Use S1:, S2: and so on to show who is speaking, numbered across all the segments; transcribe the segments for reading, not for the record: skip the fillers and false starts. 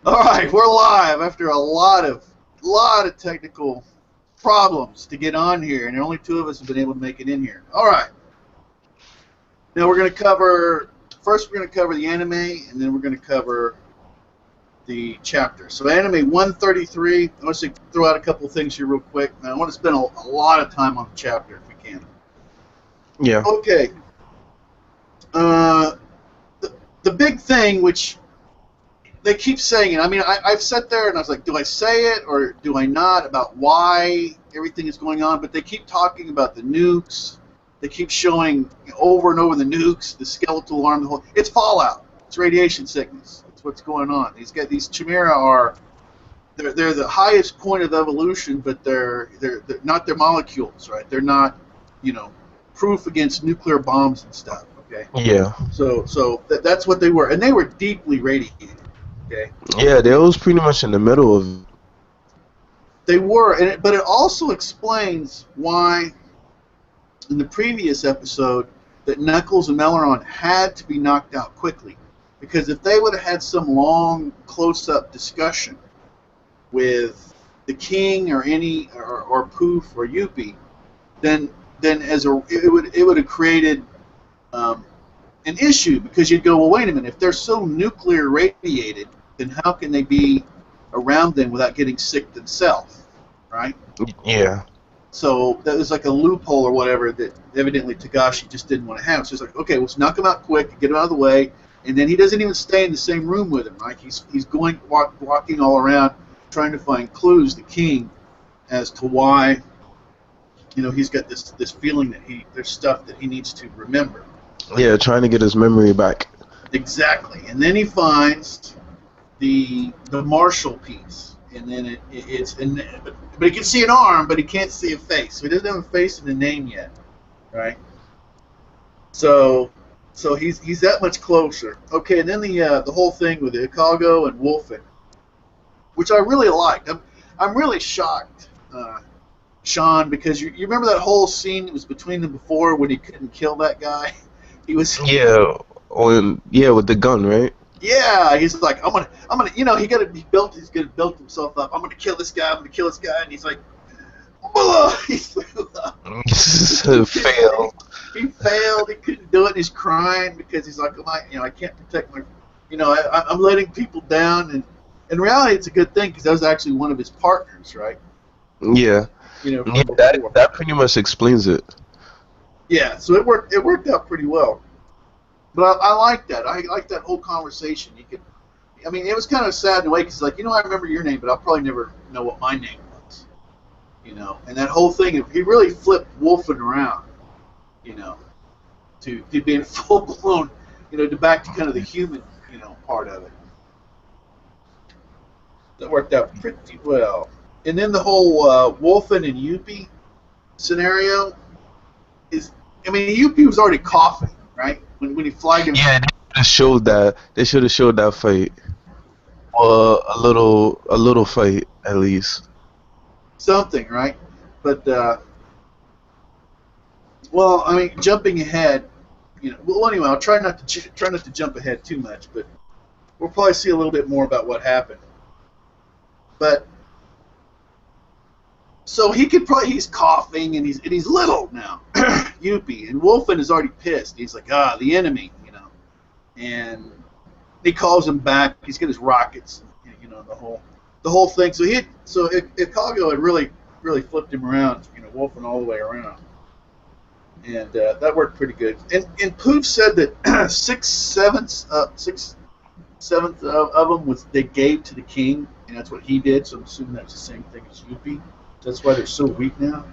S1: All right, we're live after a lot of technical problems to get on here, and only two of us have been able to make it in here. All right, now we're going to cover first. We're going to cover the anime, and then we're going to cover the chapter. So, anime 133. I want to throw out a couple of things here real quick. I want to spend a lot of time on the chapter if we can.
S2: Yeah.
S1: Okay. Uh, the big thing, which they keep saying it. I mean, I've sat there and I was like, do I say it or do I not about why everything is going on? But they keep talking about the nukes. They keep showing over and over the nukes, the skeletal arm, the whole. It's fallout. It's radiation sickness. It's what's going on. These chimera are they're the highest point of evolution, but they're not their molecules, right? They're not, proof against nuclear bombs and stuff. Okay,
S2: Yeah.
S1: so that's what they were, and they were deeply radiated. Okay.
S2: Yeah, they was pretty much in the middle of.
S1: They were, but it also explains why, in the previous episode, that Knuckles and Melaron had to be knocked out quickly. Because if they would have had some long, close-up discussion with the King or Poof or Yuppie, then it would have created an issue, because you'd go, well, wait a minute, if they're so nuclear radiated, then how can they be around them without getting sick themselves, right?
S2: Yeah.
S1: So that was like a loophole or whatever that evidently Tagashi just didn't want to have. So it's like, okay, let's knock him out quick, get him out of the way, and then he doesn't even stay in the same room with him, right? He's going walking all around trying to find clues, the King, as to why, he's got this feeling that there's stuff that he needs to remember.
S2: Yeah, trying to get his memory back.
S1: Exactly, and then he finds the Marshall piece, and then but he can see an arm, but he can't see a face. So he doesn't have a face and a name yet, right? So he's that much closer. Okay, and then the whole thing with the Ikago and Wolfen, which I really liked. I'm really shocked, Sean, because you remember that whole scene that was between them before when he couldn't kill that guy. He was
S2: with the gun, right?
S1: Yeah, he's like, I'm gonna, he's gonna build himself up. I'm gonna kill this guy. And he's like, he threw up.
S2: Failed.
S1: He failed. He couldn't do it. And he's crying because he's like, I can't protect my, I'm letting people down. And in reality, it's a good thing because that was actually one of his partners, right?
S2: Yeah.
S1: Yeah,
S2: that pretty much explains it.
S1: Yeah, so it worked out pretty well. But I like that. I like that whole conversation. It was kind of sad in a way because, like, I remember your name, but I'll probably never know what my name was. And that whole thing, he really flipped Wolfen around, to being full blown, to back to kind of the human, part of it. That worked out pretty well. And then the whole Wolfen and Yuppie scenario is, Yuppie was already coughing, right? When he flagged him.
S2: Yeah, they should have showed that fight. A little fight at least.
S1: Something, right? But jumping ahead, Well, anyway, I'll try not to jump ahead too much, but we'll probably see a little bit more about what happened. But so he's coughing and he's little now, Yuppie, and Wolfen is already pissed. He's like, the enemy, and he calls him back. He's got his rockets, the whole thing. So Ikago had really flipped him around, Wolfen all the way around, and that worked pretty good. And Poof said that six sevenths of them they gave to the King, and that's what he did. So I'm assuming that's the same thing as Yuppie. That's why they're so weak now.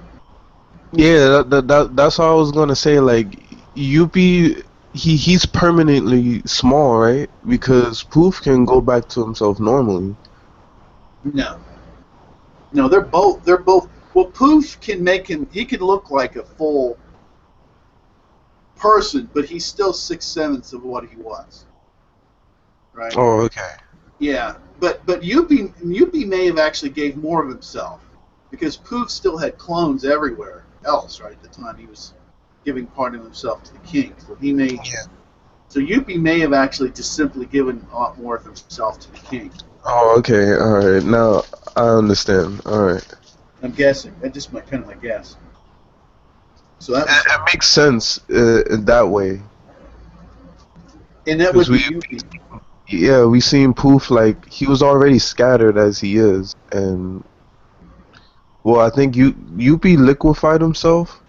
S2: Yeah, that's what I was gonna say. Like, Yuppie, he's permanently small, right? Because Poof can go back to himself normally.
S1: No, they're both. Well, Poof can make him. He can look like a full person, but he's still 6/7 of what he was. Right.
S2: Oh, okay.
S1: Yeah, but Yuppie may have actually gave more of himself, because Poof still had clones everywhere else, right? At the time he was giving part of himself to the King, so he may.
S2: Yeah.
S1: So Yuppie may have actually just simply given a lot more of himself to the king.
S2: Oh, okay. All right. Now I understand. All right.
S1: I'm guessing. That's just my kind of my guess. So that was,
S2: It makes sense in that way
S1: and that
S2: because
S1: would be Yuppie.
S2: we seen Poof like he was already scattered as he is, and well, I think Yuppie liquefied himself.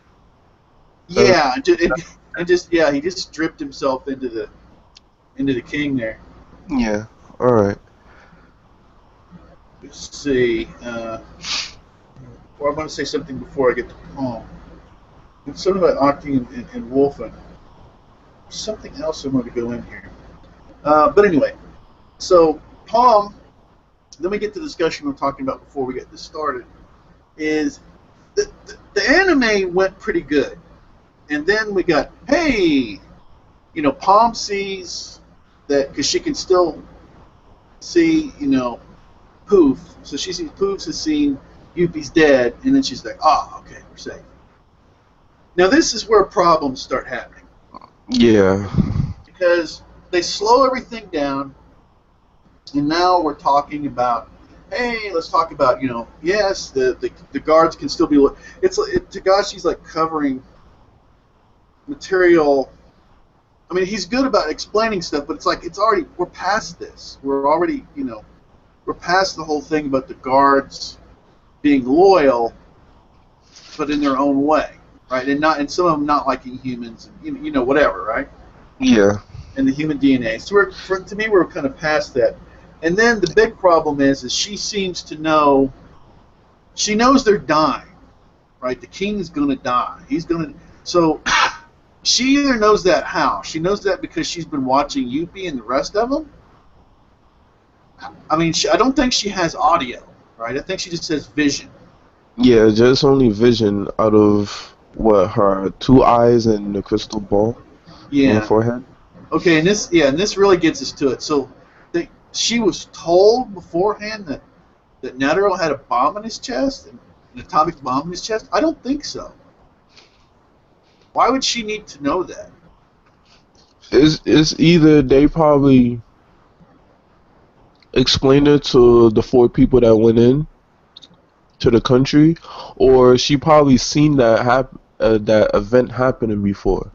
S2: Uh,
S1: Yeah, and just yeah, he just stripped himself into the king there.
S2: yeah. All right.
S1: Let's see. Or I want to say something before I get to Palm. It's something about Octi and Wolfen. Something else I want to go in here. But anyway, so Palm. Then we get to the discussion we were talking about before we get this started. Is the anime went pretty good, and then we got hey, Palm sees that because she can still see Poof, so she sees Poof has seen Yuppie's dead, and then she's like, okay, we're safe. Now this is where problems start happening
S2: Yeah.
S1: because they slow everything down, and now we're talking about, hey, let's talk about, yes, the guards can still be. Tagashi's like covering material. I mean, he's good about explaining stuff, but it's like we're past this. We're already, we're past the whole thing about the guards being loyal, but in their own way, right? And some of them not liking humans, and whatever, right?
S2: Yeah.
S1: And the human DNA. So to me, we're kind of past that. And then the big problem is she seems to know. She knows they're dying, right? The king's gonna die. He's gonna. So she either knows that how. She knows that because she's been watching Yuppie and the rest of them. I mean, I don't think she has audio, right? I think she just has vision.
S2: Yeah. Just only vision out of what her two eyes and the crystal ball on the
S1: Yeah.
S2: forehead.
S1: Okay, and this really gets us to it. So, she was told beforehand that Netero had a bomb in his chest, an atomic bomb in his chest. I don't think so. Why would she need to know that?
S2: It's either they probably explained it to the four people that went in to the country, or she probably seen that event happening before.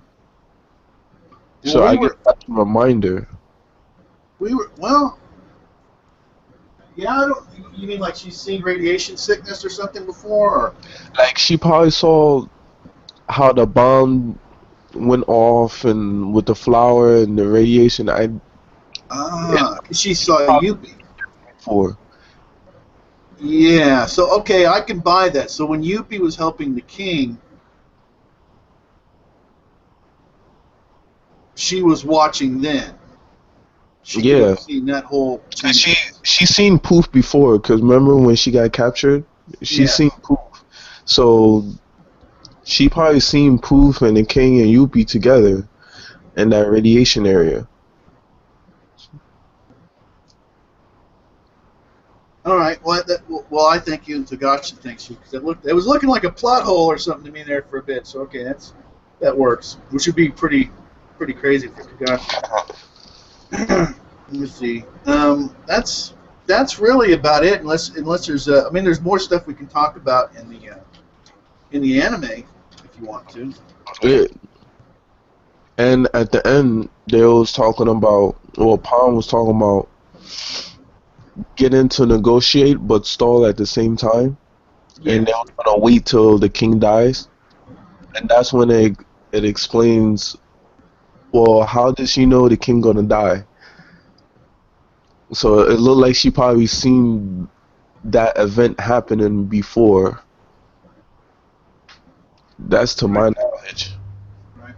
S1: Well,
S2: So I guess that's a reminder.
S1: well, yeah. I don't. You mean like she's seen radiation sickness or something before? Or,
S2: Like she probably saw how the bomb went off and with the flower and the radiation.
S1: she saw Yuppie.
S2: For
S1: Yeah. So okay, I can buy that. So when Yuppie was helping the king, she was watching then. She could
S2: yeah,
S1: have seen that whole chain
S2: cause
S1: of events.
S2: she seen Poof before. Cause remember when she got captured, she seen
S1: Yes.
S2: Poof. So she probably seen Poof and the king and Yuppie together in that radiation area.
S1: All right. Well, I think you and Togashi thinks you because it was looking like a plot hole or something to me there for a bit. So okay, that works. Which would be pretty crazy for Togashi. Let me see. That's really about it. Unless there's I mean there's more stuff we can talk about in the anime if you want to.
S2: Yeah. And at the end, they was talking about, well, Palm was talking about getting to negotiate but stall at the same time, and they
S1: Yes.
S2: was gonna wait till the king dies, and that's when it explains, well, how did she know the king gonna die? So it looked like she probably seen that event happening before. That's to
S1: Right.
S2: my knowledge.
S1: Right.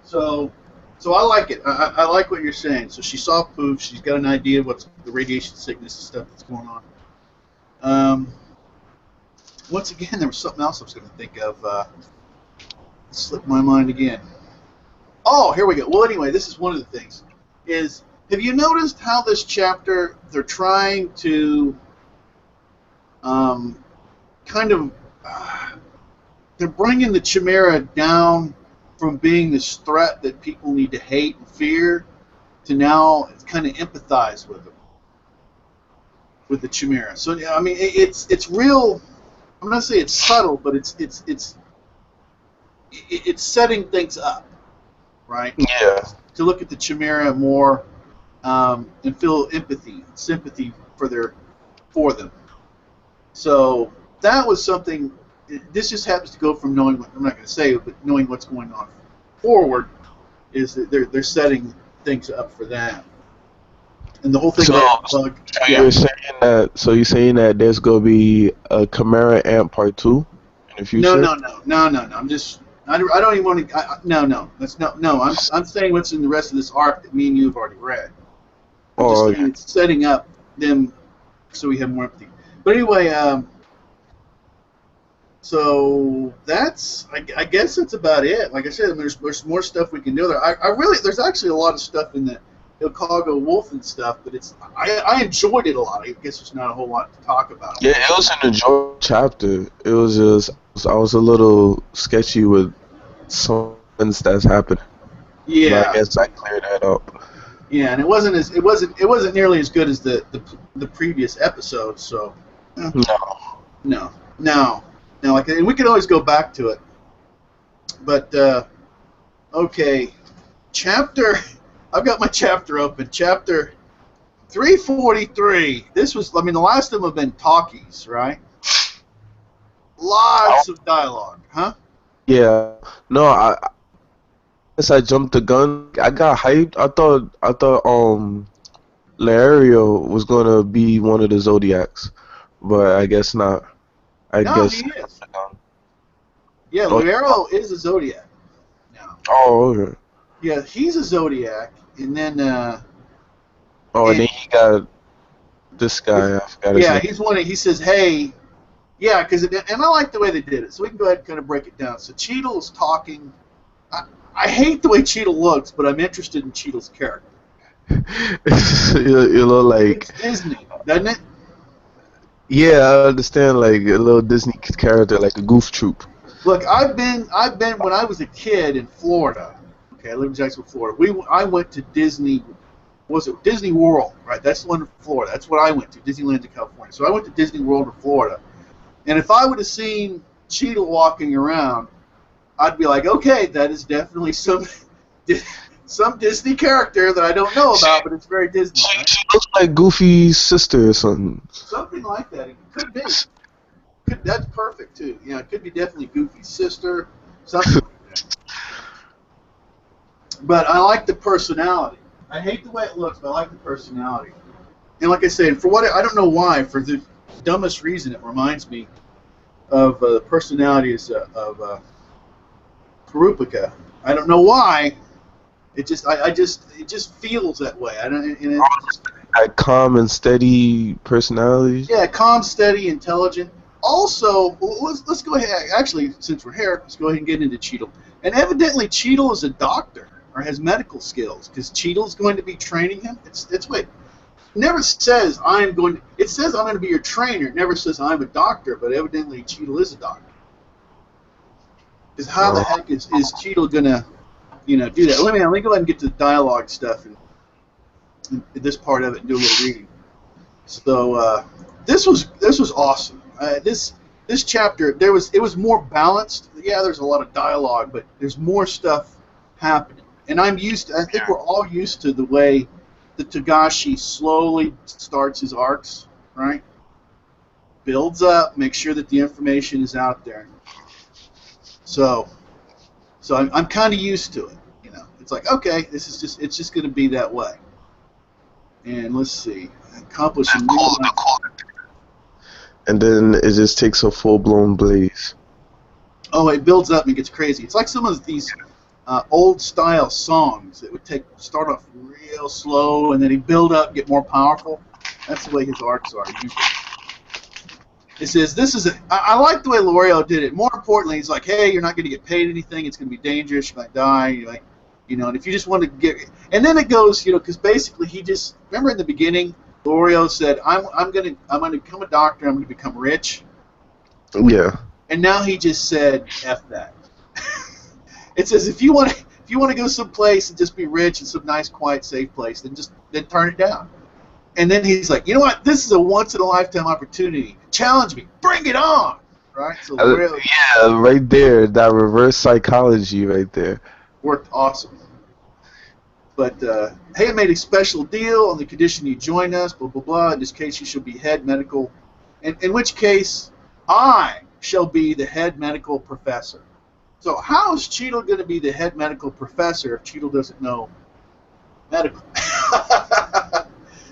S1: So so I like it. I like what you're saying. So she saw Poof. She's got an idea of what's the radiation sickness and stuff that's going on. Um, Once again, there was something else I was going to think of. It slipped my mind again. Oh, here we go. Well, anyway, this is one of the things. Have you noticed how this chapter they're trying to kind of they're bringing the Chimera down from being this threat that people need to hate and fear to now kind of empathize with them, with the Chimera. So yeah, I mean, it's real. I'm not saying it's subtle, but it's setting things up, right?
S2: Yeah.
S1: To look at the Chimera more and feel empathy, sympathy for them. So that was something. This just happens to go from knowing what I'm not going to say, but knowing what's going on forward is that they're setting things up for that. And the whole thing
S2: So,
S1: about
S2: so
S1: bug, yeah.
S2: you're saying that there's gonna be a Chimera Ant Part 2 in the
S1: No,
S2: future?
S1: no, no, no, no, no. I don't even want to. No, no. That's no. I'm saying what's in the rest of this arc that me and you have already read. I'm just
S2: Oh,
S1: saying it's setting up them so we have more empathy. But anyway, so that's I guess that's about it. Like I said, there's more stuff we can do there. I really there's actually a lot of stuff in the Chicago Wolf and stuff, but I enjoyed it a lot. I guess there's not a whole lot to talk about.
S2: yeah, it was an enjoyable chapter. It was just I was a little sketchy with some things that's happening, but I
S1: Yeah,
S2: guess I cleared that up.
S1: yeah, and it wasn't nearly as good as the previous episode. So
S2: No.
S1: no, no, no. Like, and we can always go back to it. But okay, chapter. I've got my chapter open. Chapter 343. This was. I mean, the last of them have been talkies, right? Lots of dialogue, huh?
S2: Yeah. No, I guess I jumped the gun. I got hyped. I thought leorio was gonna be one of the Zodiacs, but I guess not. I
S1: No,
S2: guess.
S1: he is. Yeah,
S2: Oh,
S1: Leorio is a Zodiac. Now,
S2: oh, okay.
S1: yeah, he's a Zodiac, and then
S2: Oh, and
S1: and
S2: then he got this guy. I forgot his
S1: yeah,
S2: name.
S1: he's one. He says, "Hey, yeah," because and I like the way they did it. So we can go ahead and kind of break it down. So Cheadle's talking. I hate the way Cheadle looks, but I'm interested in Cheadle's character.
S2: You know, like,
S1: It's Disney, doesn't it?
S2: yeah, I understand, like a little Disney character, like a goof troop.
S1: Look, I've been when I was a kid in Florida. Okay, I lived in Jacksonville, Florida. I went to Disney. Was it Disney World? Right, that's the one in Florida. That's what I went to. Disneyland in California. So I went to Disney World in Florida. And if I would have seen Cheadle walking around, I'd be like, okay, that is definitely some Disney character that I don't know about, but it's very Disney, right?
S2: She looks like Goofy's sister or something.
S1: Something like that. It could be. That's perfect too. You know, it could be definitely Goofy's sister, something like that. But I like the personality. I hate the way it looks, but I like the personality. And like I said, for what I don't know why, for the dumbest reason, it reminds me of the personalities of kurapika. I don't know why. It just it just feels that way. I don't. And it just,
S2: Like calm and steady personality.
S1: yeah, calm, steady, intelligent. Also, let's go ahead. Actually, since we're here, let's go ahead and get into Cheadle. And evidently, Cheadle is a doctor or has medical skills because Cheadle's going to be training him. It's wait. It never says I'm going to. It says I'm going to be your trainer. It never says I'm a doctor. But evidently, Cheadle is a doctor. Because how the heck is Cheadle gonna, do that? Let me go ahead and get to the dialogue stuff and this part of it and do a little reading. So this was awesome. This chapter it was more balanced. Yeah, there's a lot of dialogue, but there's more stuff happening. And I think we're all used to the way that Togashi slowly starts his arcs, right? Builds up, makes sure that the information is out there. So I'm kind of used to it. It's like, okay, it's just going to be that way. And let's see, accomplishing.
S2: And then it just takes a full-blown blaze.
S1: Oh, it builds up and it gets crazy. It's like some of these old-style songs that would start off real slow and then he'd build up, get more powerful. That's the way his arcs are usually. It says, I like the way Leorio did it. More importantly, he's like, hey, you're not going to get paid anything. It's going to be dangerous. You might die. And if you just want to get, and then it goes, because basically he just, remember in the beginning, Leorio said, I'm going to become a doctor. I'm going to become rich.
S2: Yeah.
S1: And now he just said, F that. It says if you want to go someplace and just be rich in some nice, quiet, safe place, then turn it down. And then he's like, you know what? This is a once in a lifetime opportunity. Challenge me. Bring it on. Right? So really
S2: Yeah, right there, that reverse psychology right there.
S1: worked awesome. But hey, I made a special deal on the condition you join us. Blah blah blah. In this case, you shall be head medical. In which case, I shall be the head medical professor. So how is Cheadle going to be the head medical professor if Cheadle doesn't know medical?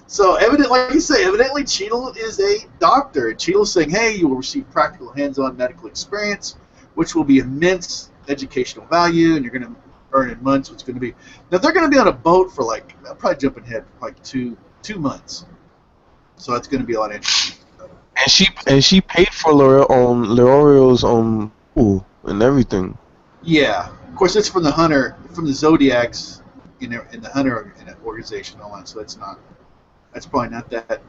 S1: So evidently, like you say, evidently Cheadle is a doctor. And Cheadle's saying, hey, you will receive practical hands-on medical experience, which will be immense educational value, and you're going to earn in months what's going to be. Now, they're going to be on a boat for like, I'll probably jump ahead for like two months. So that's going to be a lot of interesting.
S2: And she paid for Leorio's pool and everything.
S1: Yeah, of course, it's from the Zodiacs in the Hunter organization and all that. So that's probably not that,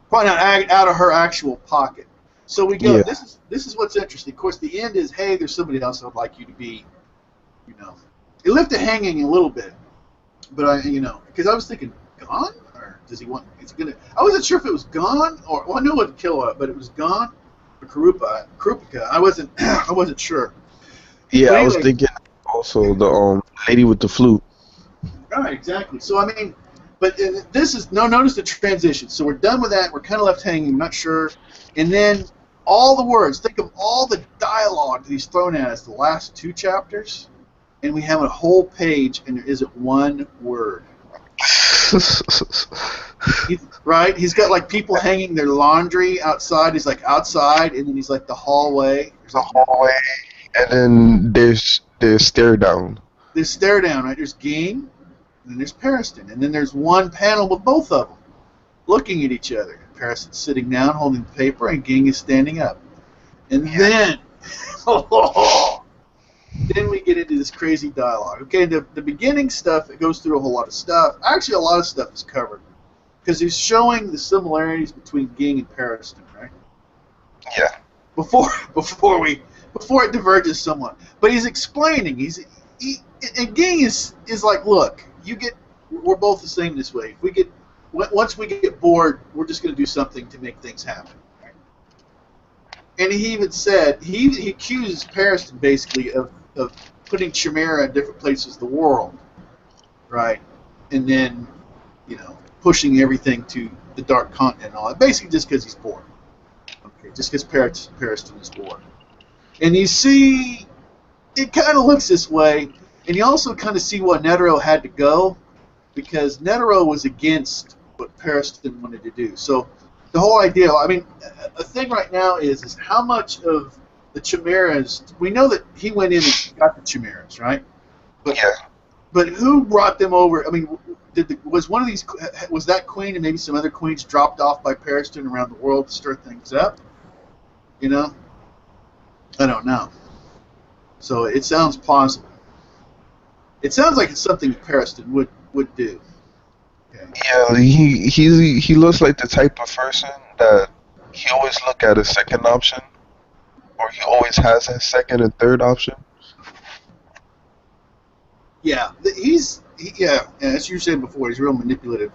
S1: probably not out of her actual pocket. So we go. Yeah. This is what's interesting. Of course, the end is, hey, there's somebody else I'd like you to be. It left it hanging a little bit, but because I was thinking, gone, or does he want? Is he gonna? I wasn't sure if it was gone or I knew what Killa, but it was gone. Or kurapika. I wasn't sure.
S2: Yeah, anyway, I was thinking also the lady with the flute.
S1: Right, exactly. So I mean, but this is notice the transition. So we're done with that. We're kind of left hanging. I'm not sure, and then all the words. Think of all the dialogue that he's thrown at us the last 2 chapters. And we have a whole page, and there isn't one word. Right? He's got like people hanging their laundry outside. He's like outside, and then he's like the hallway.
S2: There's a hallway, and then there's stare down.
S1: There's stare down, right? There's Ging, and then there's Pariston, and then there's one panel with both of them looking at each other. Pariston's sitting down, holding the paper, and Ging is standing up. And then. Then we get into this crazy dialogue. Okay, the beginning stuff, it goes through a whole lot of stuff. Actually, a lot of stuff is covered. Because he's showing the similarities between Ging and Pariston, right?
S2: Yeah.
S1: Before it diverges somewhat. But he's explaining. And Ging is like, look, we're both the same this way. Once we get bored, we're just going to do something to make things happen. And he even said, he accuses Pariston basically of putting Chimera in different places of the world, right? And then, pushing everything to the Dark Continent and all that, basically just because he's bored. Okay, just because Pariston is bored. And you see, it kind of looks this way, and you also kind of see why Netero had to go, because Netero was against what Pariston wanted to do. So the whole idea, I mean, a thing right now is how much of the Chimeras, we know that he went in and got the Chimeras, right? But who brought them over? I mean, was that queen and maybe some other queens dropped off by Pariston around the world to stir things up? I don't know. So it sounds plausible. It sounds like it's something that Pariston would do. Okay.
S2: Yeah, he looks like the type of person that he always look at a second option, or he always has a second and third option.
S1: Yeah, as you said before, he's a real manipulative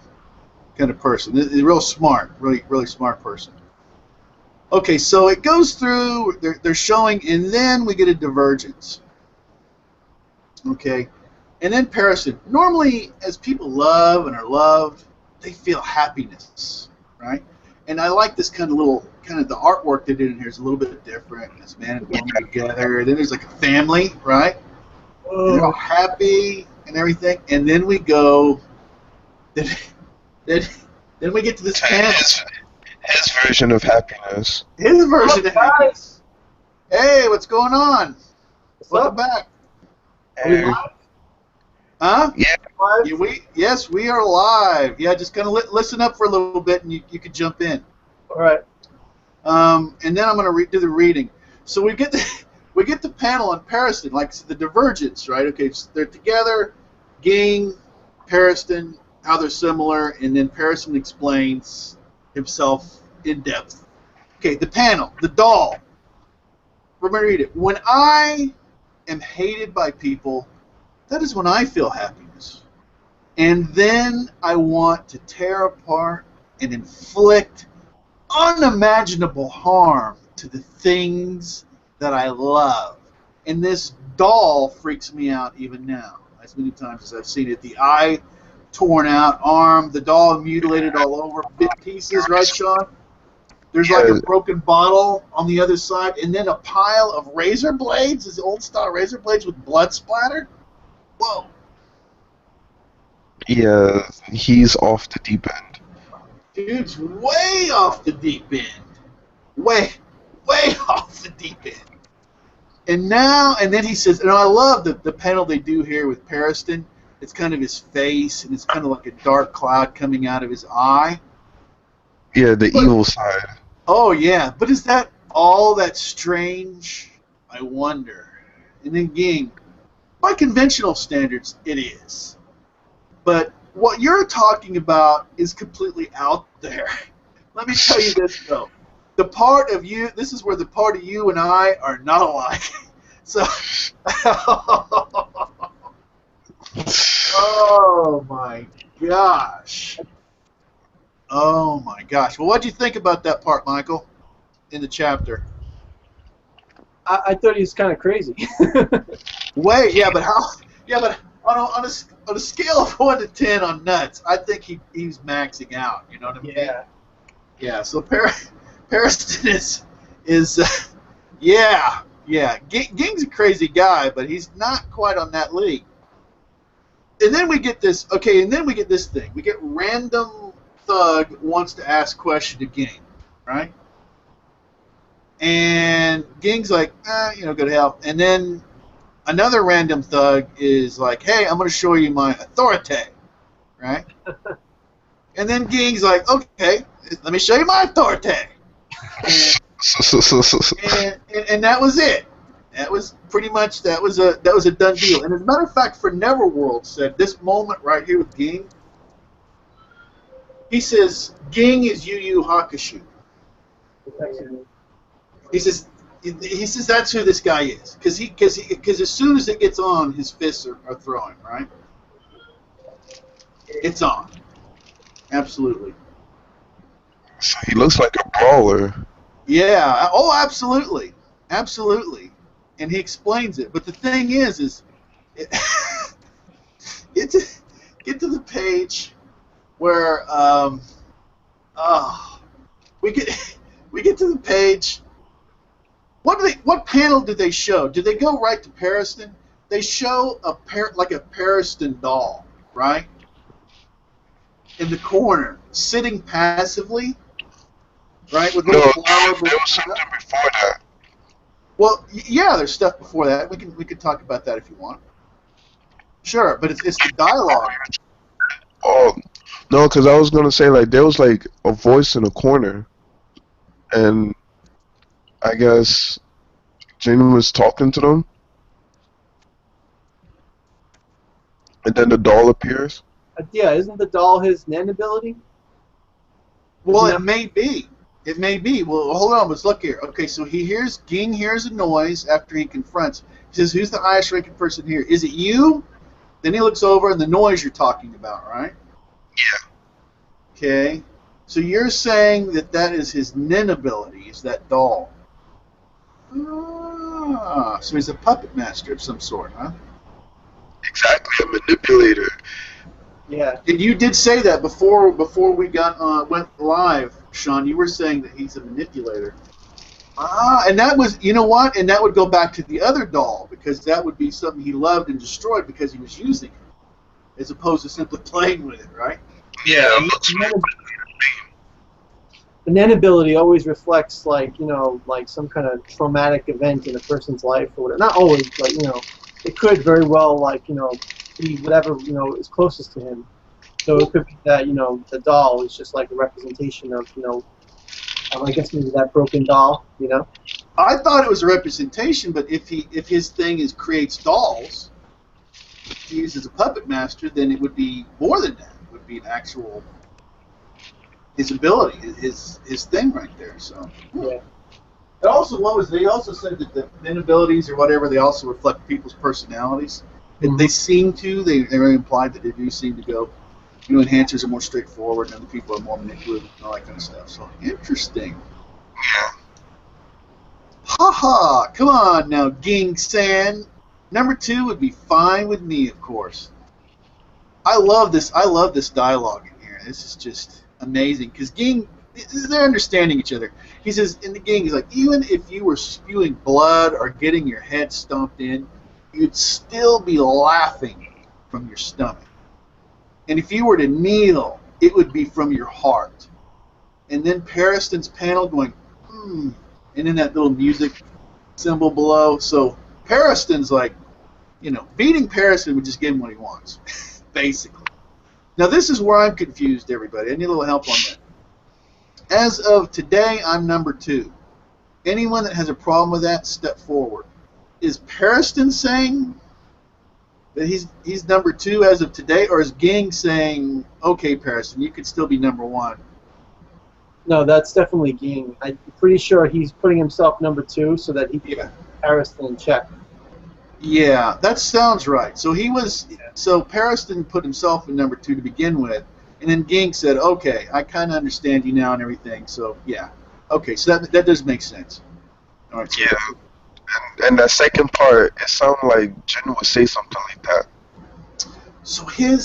S1: kind of person. He's real smart, really smart person. Okay, so it goes through, they're showing, and then we get a divergence. Okay, and then Pariston. Normally, as people love and are loved, they feel happiness, right? And I like this kind of the artwork they did in here is a little bit different. This man and woman together, and then there's like a family, right? And they're all happy and everything, and then we go. Then we get to this panel.
S2: His version of happiness.
S1: His version of happiness. Hey, what's going on? Welcome back.
S2: Hey.
S1: Huh?
S2: Yeah.
S1: Yes, we are live. Yeah, just kind of listen up for a little bit, and you could jump in.
S3: All right.
S1: And then I'm going to do the reading. So we get the panel on Pariston, like the divergence, right? Okay, so they're together, Ging, Pariston, how they're similar, and then Pariston explains himself in depth. Okay, the panel, the doll. Remember, read it. When I am hated by people, that is when I feel happiness. And then I want to tear apart and inflict unimaginable harm to the things that I love. And this doll freaks me out even now, as many times as I've seen it. The eye torn out, arm, the doll mutilated all over, bit pieces, right, Sean? There's like a
S2: Yeah,
S1: broken bottle on the other side, and then a pile of razor blades, these old style razor blades with blood splatter. Whoa.
S2: yeah, he's off the deep end.
S1: Dude's way off the deep end. Way, way off the deep end. And then he says, and I love the panel they do here with Pariston. It's kind of his face, and it's kind of like a dark cloud coming out of his eye.
S2: Yeah, the
S1: But,
S2: evil side.
S1: oh, yeah. But is that all that strange? I wonder. And then Ging, by conventional standards, it is. But what you're talking about is completely out there. Let me tell you this, though. The part of you, this is where the part of you and I are not alike. So, oh my gosh. Oh my gosh. Well, what do you think about that part, Michael, in the chapter?
S3: I thought he was kind of crazy.
S1: Wait, yeah, but how? Yeah, but on a scale of 1 to 10 on nuts, I think he's maxing out. You know what I mean?
S3: Yeah.
S1: Yeah. So Pariston is yeah. Ging's a crazy guy, but he's not quite on that league. And then we get this. Okay, and then we get this thing. We get random thug wants to ask question to Ging, right? And Ging's like, go to hell. And then another random thug is like, hey, I'm going to show you my authority, right? And then Ging's like, okay, let me show you my authority. And that was it. That was pretty much that was a done deal. And as a matter of fact, for Neverworld said this moment right here with Ging, he says Ging is Yu Yu Hakusho. He says that's who this guy is because as soon as it gets on, his fists are throwing, right? It's on, absolutely.
S2: So he looks like a brawler.
S1: Yeah. Oh, absolutely, absolutely. And he explains it. But the thing is get to the page where we get to the page. What panel did they show? Did they go right to Pariston? They show a Pariston doll, right? In the corner, sitting passively, right? With little flower.
S2: There was something before that.
S1: Well, yeah, there's stuff before that. We can talk about that if you want. Sure, but it's the dialogue.
S2: Oh, no, because I was gonna say like there was like a voice in the corner, and I guess Jamie was talking to them, and then the doll appears.
S3: Yeah, isn't the doll his Nan ability?
S1: Well, it may be. It may be. Well, hold on. Let's look here. Okay, so Ging hears a noise after he confronts. He says, "Who's the highest ranking person here? Is it you?" Then he looks over and the noise you're talking about, right?
S2: Yeah.
S1: Okay. So you're saying that is his Nin ability, is that doll. Ah, so he's a puppet master of some sort, huh?
S2: Exactly, a manipulator.
S3: Yeah.
S1: And you did say that before we went live, Sean. You were saying that he's a manipulator. Ah, and that was, you know what? And that would go back to the other doll, because that would be something he loved and destroyed because he was using it, as opposed to simply playing with it, right?
S2: Yeah, it looks like
S3: The Nan ability always reflects like some kind of traumatic event in a person's life or whatever. Not always, but it could very well be whatever is closest to him. So it could be that the doll is just like a representation of I guess maybe that broken doll.
S1: I thought it was a representation, but if his thing creates dolls, to use as a puppet master, then it would be more than that. It would be an actual his ability, his thing right there. So
S3: Yeah.
S1: It also, what was they also said that the inabilities or whatever, they also reflect people's personalities. They seem to. They really implied that they do seem to go. Enhancers are more straightforward, and other people are more manipulative and all that kind of stuff. So interesting. Haha! Come on now, Ging-san. Number 2 would be fine with me, of course. I love this. I love this dialogue in here. This is just amazing because Ging, they're understanding each other. He says in the Ging, he's like, even if you were spewing blood or getting your head stomped in, you'd still be laughing from your stomach. And if you were to kneel, it would be from your heart. And then Pariston's panel going, and then that little music symbol below. So Pariston's like, beating Pariston would just give him what he wants, basically. Now this is where I'm confused, everybody. I need a little help on that. As of today, I'm number 2. Anyone that has a problem with that, step forward. Is Pariston saying that he's number 2 as of today, or is Ging saying, okay, Pariston, you could still be number 1?
S3: No, that's definitely Ging. I'm pretty sure he's putting himself number 2 so that he can get Pariston in check.
S1: Yeah, that sounds right. So so Pariston put himself in number 2 to begin with, and then Ging said, okay, I kind of understand you now and everything, so yeah. Okay, so that does make sense. All right. So
S2: and that second part, it sounded like Jin would say something like that.
S1: So I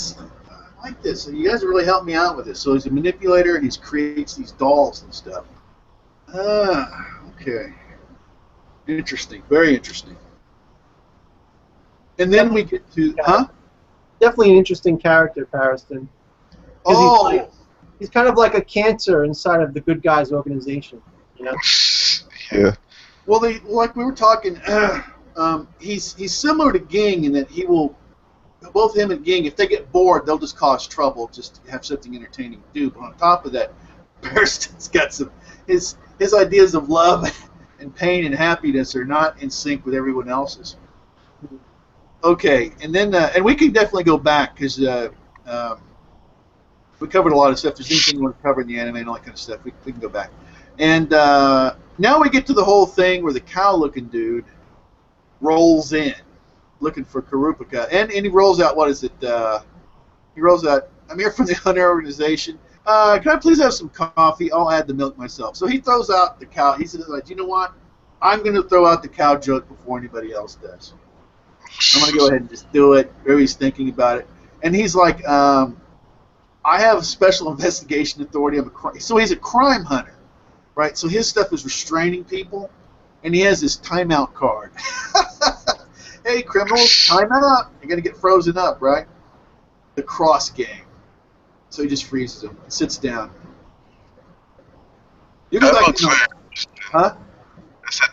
S1: like this. So you guys really helped me out with this. So he's a manipulator, and he creates these dolls and stuff. Okay. Interesting. Very interesting. And then we get to,
S3: Definitely an interesting character, Pariston.
S1: Oh!
S3: He's kind of like a cancer inside of the good guys organization,
S2: Yeah.
S1: Well, like we were talking, he's similar to Ging in that he will, both him and Ging, if they get bored, they'll just cause trouble, just to have something entertaining to do. But on top of that, Pariston's got his ideas of love and pain and happiness are not in sync with everyone else's. Okay, and then and we can definitely go back because we covered a lot of stuff. If there's anything you want to cover in the anime and all that kind of stuff, we can go back. And now we get to the whole thing where the cow-looking dude rolls in, looking for kurapika, and he rolls out, what is it? He rolls out, I'm here from the Hunter organization. Can I please have some coffee? I'll add the milk myself. So he throws out the cow. He says, you know what? I'm going to throw out the cow joke before anybody else does. I'm going to go ahead and just do it. Everybody's thinking about it. And he's like, I have special investigation authority. So he's a crime hunter, right? So his stuff is restraining people, and he has this timeout card. Hey, criminals, time out. You're going to get frozen up, right? The cross game. So he just freezes him and sits down. You go back, huh?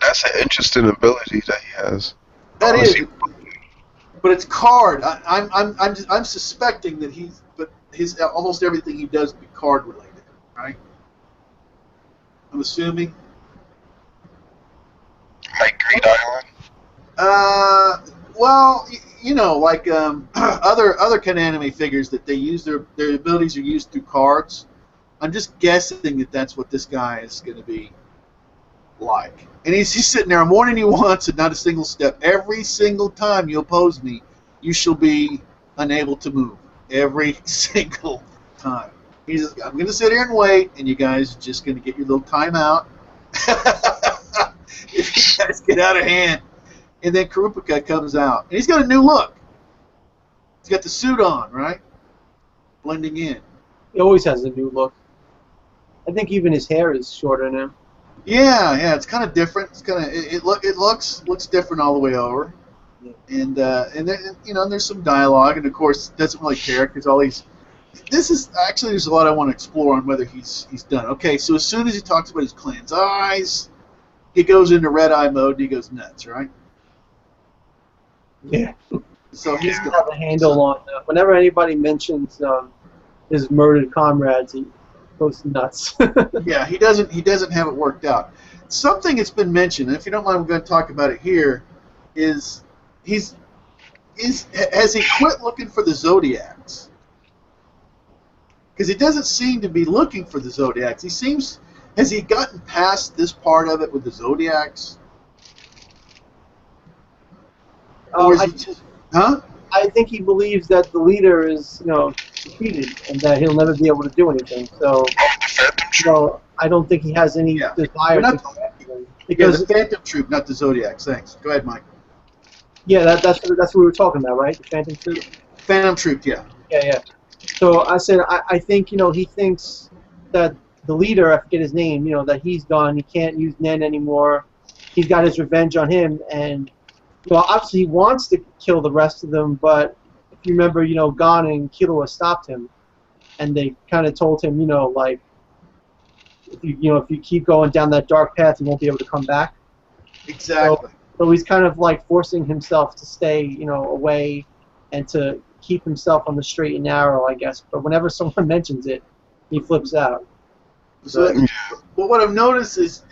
S2: That's an interesting ability that he has.
S1: That is, but it's card. I'm suspecting that his almost everything he does be card related, right? I'm assuming.
S2: Like Great Island.
S1: Well, like other kind of anime figures that they use their abilities are used through cards. I'm just guessing that that's what this guy is going to be like. And he's sitting there, I'm warning you once and not a single step. Every single time you oppose me, you shall be unable to move. Every single time. He's just, I'm going to sit here and wait, and you guys are just going to get your little timeout. If you guys get out of hand. And then Kurapika comes out. And he's got a new look. He's got the suit on, right? Blending in.
S3: He always has a new look. I think even his hair is shorter now.
S1: Yeah, it's kind of different. It's kind of it looks different all the way over, and there's some dialogue, and of course doesn't really care because all these. This is actually there's a lot I want to explore on whether he's done. Okay, so as soon as he talks about his clan's eyes, he goes into red eye mode and he goes nuts, right?
S3: Yeah.
S1: So he's
S3: doesn't have a handle on. Whenever anybody mentions his murdered comrades, he goes nuts.
S1: Yeah, he doesn't have it worked out. Something that's been mentioned, and if you don't mind, we're going to talk about it here. Has he quit looking for the Zodiacs? Because he doesn't seem to be looking for the Zodiacs. He seems Has he gotten past this part of it with the Zodiacs? Or is he just... Huh?
S3: I think he believes that the leader is, defeated and that he'll never be able to do anything. So, I don't think he has any desire to go after them.
S1: Because the Phantom Troop, not the Zodiacs. Thanks. Go ahead, Mike.
S3: Yeah, that's what we were talking about, right? The Phantom Troop.
S1: Phantom Troop, yeah.
S3: Yeah. So I said, I think, he thinks that the leader, I forget his name, that he's done. He can't use Nen anymore. He's got his revenge on him, and obviously he wants to kill the rest of them, but if you remember, Gon and Killua stopped him, and they kind of told him, like, if you keep going down that dark path, you won't be able to come back.
S1: Exactly.
S3: So he's kind of like forcing himself to stay, away, and to keep himself on the straight and narrow, I guess. But whenever someone mentions it, he flips out.
S1: So, but what I've noticed is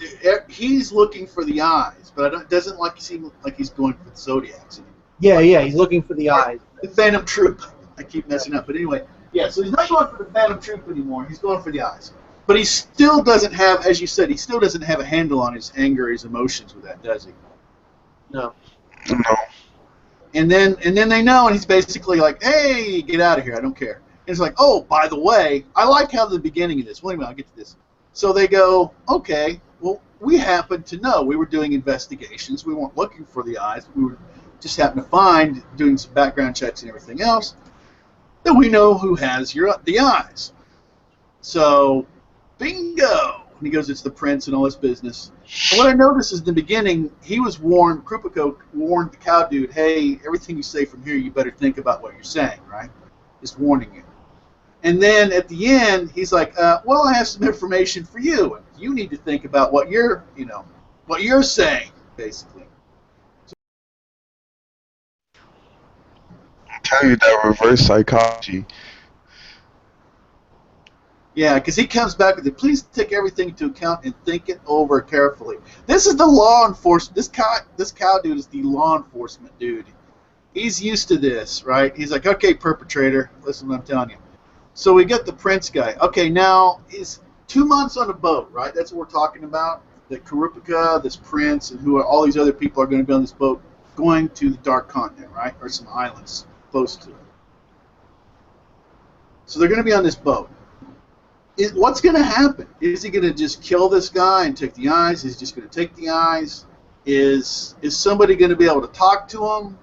S1: he's looking for the eyes, but it doesn't seem like he's going for the Zodiacs anymore.
S3: Yeah, he's looking for the eyes.
S1: The Phantom Troop. I keep messing up, but anyway. Yeah, so he's not going for the Phantom Troop anymore. He's going for the eyes. But he still doesn't have, as you said, he still doesn't have a handle on his anger, his emotions with that, does he?
S3: No.
S1: And then they know, and he's basically like, hey, get out of here, I don't care. And it's like, oh, by the way, I like how the beginning of this, well, anyway, I'll get to this. So they go, okay, well, we happen to know. We were doing investigations. We weren't looking for the eyes. We were just happened to find, doing some background checks and everything else, that we know who has the eyes. So, bingo! And he goes, it's the prince and all this business. And what I noticed is in the beginning, he was warned, Kurapika warned the cow dude, hey, everything you say from here, you better think about what you're saying, right? Just warning you. And then at the end, he's like, well, I have some information for you. And you need to think about what you're saying, basically.
S2: I tell you that reverse psychology.
S1: Yeah, because he comes back with it. Please take everything into account and think it over carefully. This is the law enforcement. This cow dude is the law enforcement dude. He's used to this, right? He's like, okay, perpetrator, listen to what I'm telling you. So we get the prince guy. Okay, now he's 2 months on a boat, right? That's what we're talking about. The Kurapika, this prince, and all these other people are going to be on this boat going to the Dark Continent, right? Or some islands close to it. So they're going to be on this boat. What's going to happen? Is he going to just kill this guy and take the eyes? Is he just going to take the eyes? Is somebody going to be able to talk to him?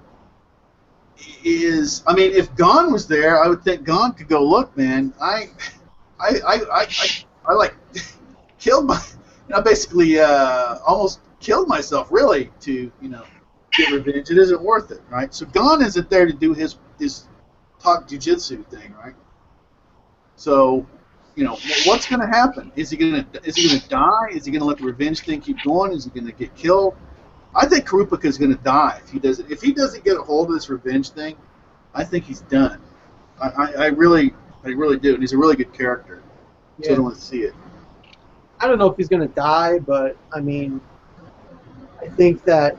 S1: If Gon was there, I would think Gon could go, look, man, I like killed basically almost killed myself, really, to get revenge. It isn't worth it, right? So Gon isn't there to do his talk jujitsu thing, right? So. What's going to happen? Is he going to die? Is he going to let the revenge thing keep going? Is he going to get killed? I think Kurapika is going to die if he doesn't. If he doesn't get a hold of this revenge thing, I think he's done. I really do, and he's a really good character. So I don't want to see it.
S3: I don't know if he's going to die, but I think that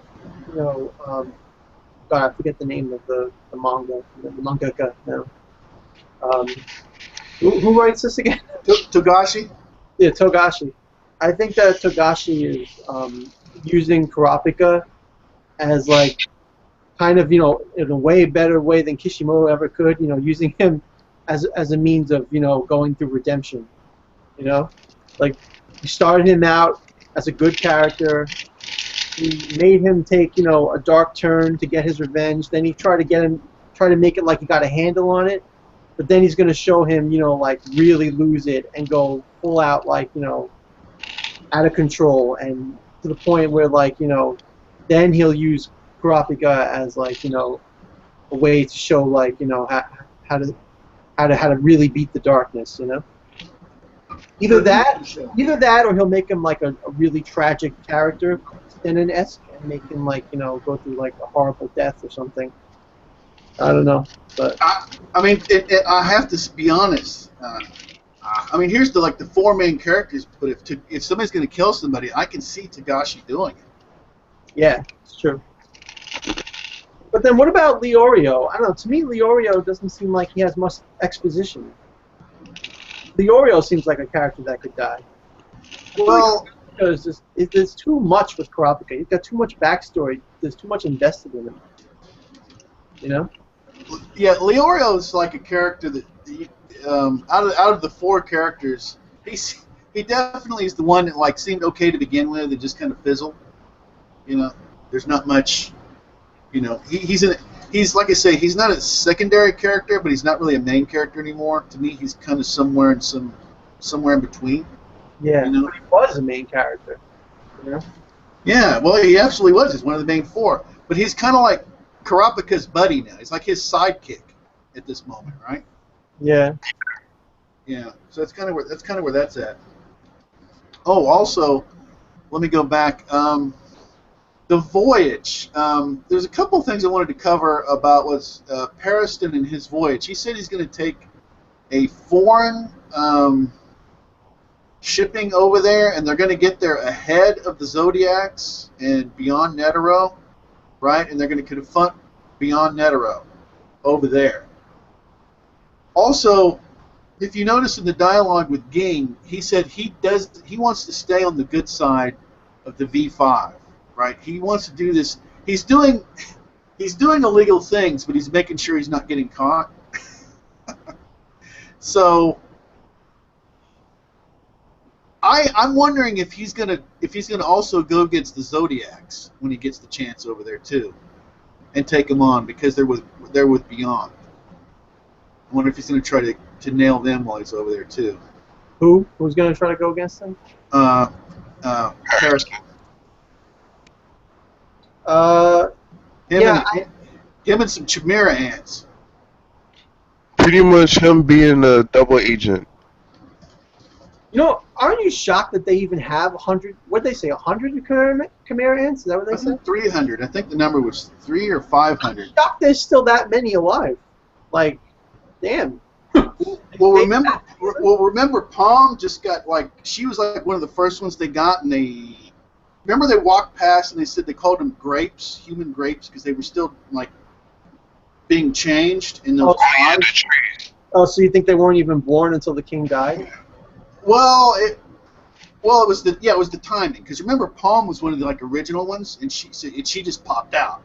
S3: God, I forget the name of the manga, the mangaka now. Who writes this again?
S1: Togashi?
S3: Yeah, Togashi. I think that Togashi is using Kurapika as kind of, in a way better way than Kishimoto ever could, using him as a means of, going through redemption. Like, he started him out as a good character. He made him take, a dark turn to get his revenge. Then he tried to make it like he got a handle on it. But then he's going to show him, really lose it and go full out, out of control, and to the point where, then he'll use Kurapika as, a way to show, how to really beat the darkness, Either that, or he'll make him a really tragic character, Stenin-esque, and make him go through a horrible death or something. I don't know, but
S1: I have to be honest. Here's the four main characters. But if somebody's going to kill somebody, I can see Togashi doing it.
S3: Yeah, it's true. But then what about Leorio? I don't know. To me, Leorio doesn't seem like he has much exposition. Leorio seems like a character that could die.
S1: Well,
S3: Because there's too much with Kurapika. You've got too much backstory. There's too much invested in him. You know?
S1: yeah, Leorio's like a character that out of the four characters, he definitely is the one that like seemed okay to begin with and just kind of fizzled. You know, there's not much. You know, he's like I say, he's not a secondary character, but he's not really a main character anymore. To me, he's kind of somewhere in between.
S3: Yeah.
S1: You know?
S3: But he was a main character. You know?
S1: Yeah, well, he absolutely was. He's one of the main four, but he's kind of like Kurapika's buddy now. He's like his sidekick at this moment, right?
S3: Yeah.
S1: Yeah. So that's kind of where that's at. Oh, also, let me go back. The voyage. There's a couple things I wanted to cover about what's Pariston and his voyage. He said he's going to take a foreign shipping over there, and they're going to get there ahead of the Zodiacs and beyond Netero, right? And they're going to confront beyond Netero over there. Also, if you notice in the dialogue with Ging, he said he wants to stay on the good side of the V5, right? He wants to do this. He's doing illegal things, but he's making sure he's not getting caught. So I'm wondering if he's gonna also go against the Zodiacs when he gets the chance over there too, and take them on because they're with Beyond. I wonder if he's gonna try to nail them while he's over there too.
S3: Who's going to try to go against him?
S1: Paris. Him and some Chimera ants.
S2: Pretty much him being a double agent.
S3: You know, aren't you shocked that they even have 100? What did they say? 100 Chimera ants? Is that what they said?
S1: 300. I think the number was 300 or 500.
S3: I'm shocked there's still that many alive. Like, damn.
S1: Well, remember, Palm just got she was like one of the first ones they got, and they walked past and they said they called them grapes, human grapes, because they were still like being changed in those pods.
S3: Oh, so you think they weren't even born until the king died?
S1: Well, it was the timing, because remember Palm was one of the original ones, and she just popped out,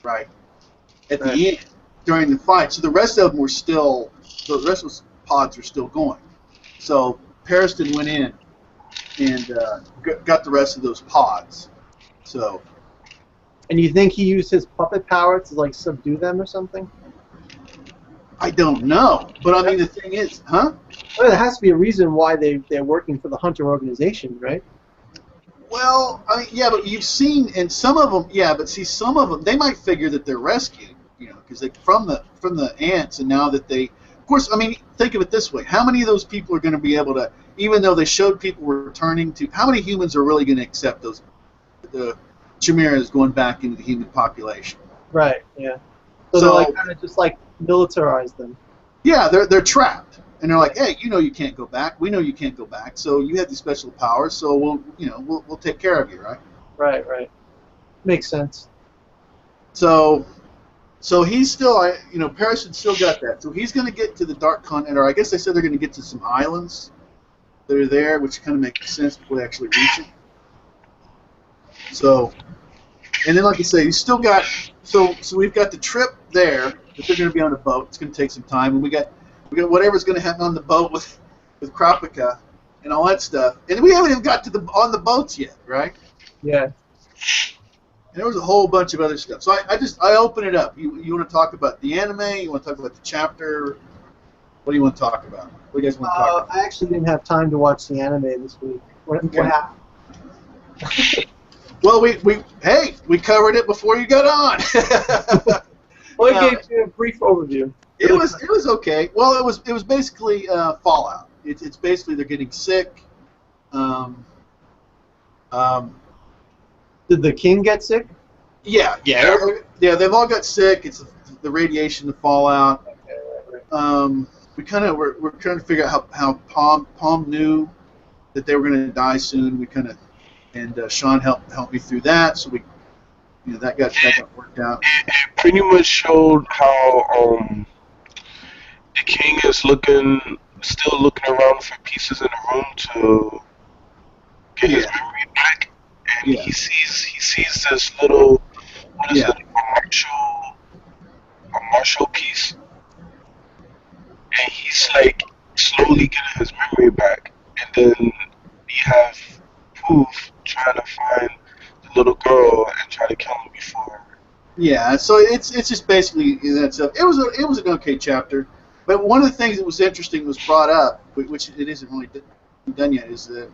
S1: right at the end during the fight. So the rest of them were still. So the rest of the pods are still going. So Pariston went in and got the rest of those pods. So.
S3: And you think he used his puppet power to subdue them or something?
S1: I don't know, but I mean the thing is,
S3: Well, there has to be a reason why they're working for the Hunter organization, right?
S1: Well, I mean, yeah, but you've seen, and some of them, yeah, but see, some of them they might figure that they're rescued, because they from the ants, and now that they. Of course, I mean, think of it this way. How many of those people are going to be able to, even though they showed people returning to, how many humans are really going to accept the chimeras going back into the human population?
S3: Right, yeah. So they're kind of just militarize them.
S1: Yeah, they're trapped. And they're like, hey, you can't go back. We know you can't go back. So you have these special powers, so we'll take care of you, right?
S3: Right. Makes sense.
S1: So he's still, Pariston still got that. So he's going to get to the Dark Continent, or I guess they said they're going to get to some islands that are there, which kind of makes sense before they actually reach it. So, and then like I say, he's still got, so we've got the trip there, that they're going to be on a boat. It's going to take some time, and we got whatever's going to happen on the boat with Kurapika and all that stuff. And we haven't even got to on the boats yet, right?
S3: Yeah.
S1: And there was a whole bunch of other stuff. So I open it up. You want to talk about the anime? You want to talk about the chapter? What do you want to talk about? What do you guys want to talk about?
S3: I actually didn't have time to watch the anime this week. What happened?
S1: Well, we covered it before you got on.
S3: Well, I gave you a brief overview.
S1: It was okay. Well, it was basically Fallout. It's basically they're getting sick.
S3: Did the king get sick?
S1: Yeah. They've all got sick. It's the radiation, the fallout.
S3: Okay.
S1: We're trying to figure out how Palm knew that they were going to die soon. And Sean helped me through that. So that got worked out.
S2: It pretty much showed how the king is still looking around for pieces in the room get his
S1: Yeah.
S2: memory back, and
S1: Yeah.
S2: he sees this little, what is
S1: Yeah.
S2: it, a martial piece, and he's like slowly getting his memory back, and then you have Poof trying to find the little girl and try to kill him before.
S1: Yeah, so it's just basically that stuff. It was an okay chapter, but one of the things that was interesting was brought up, which it isn't really done yet, is that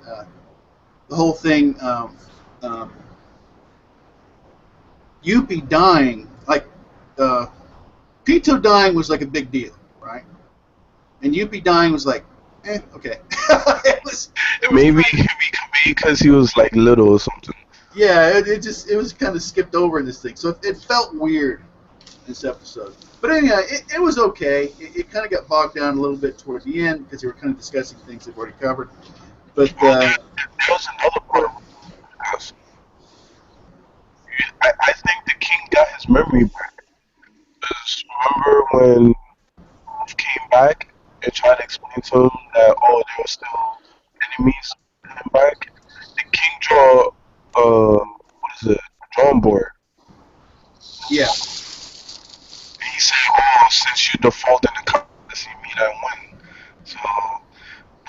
S1: the whole thing, um, Yuppie dying, like uh, Pito dying was like a big deal, right? And Yuppie dying was like, okay. It was
S2: Maybe
S1: kind of,
S2: because he was like little or something.
S1: yeah, it was kind of skipped over in this thing, so it felt weird. This episode. But anyway, it was okay. It kind of got bogged down a little bit toward the end because they were kind of discussing things they've already covered. But
S2: Well, there was another part. Because I think the king got his memory back. Because remember when Wolf came back and tried to explain to him that they were still enemies coming back. The king draw what is it? A drawing board.
S1: yeah,
S2: And he said, since you defaulted the contest, you mean I win. So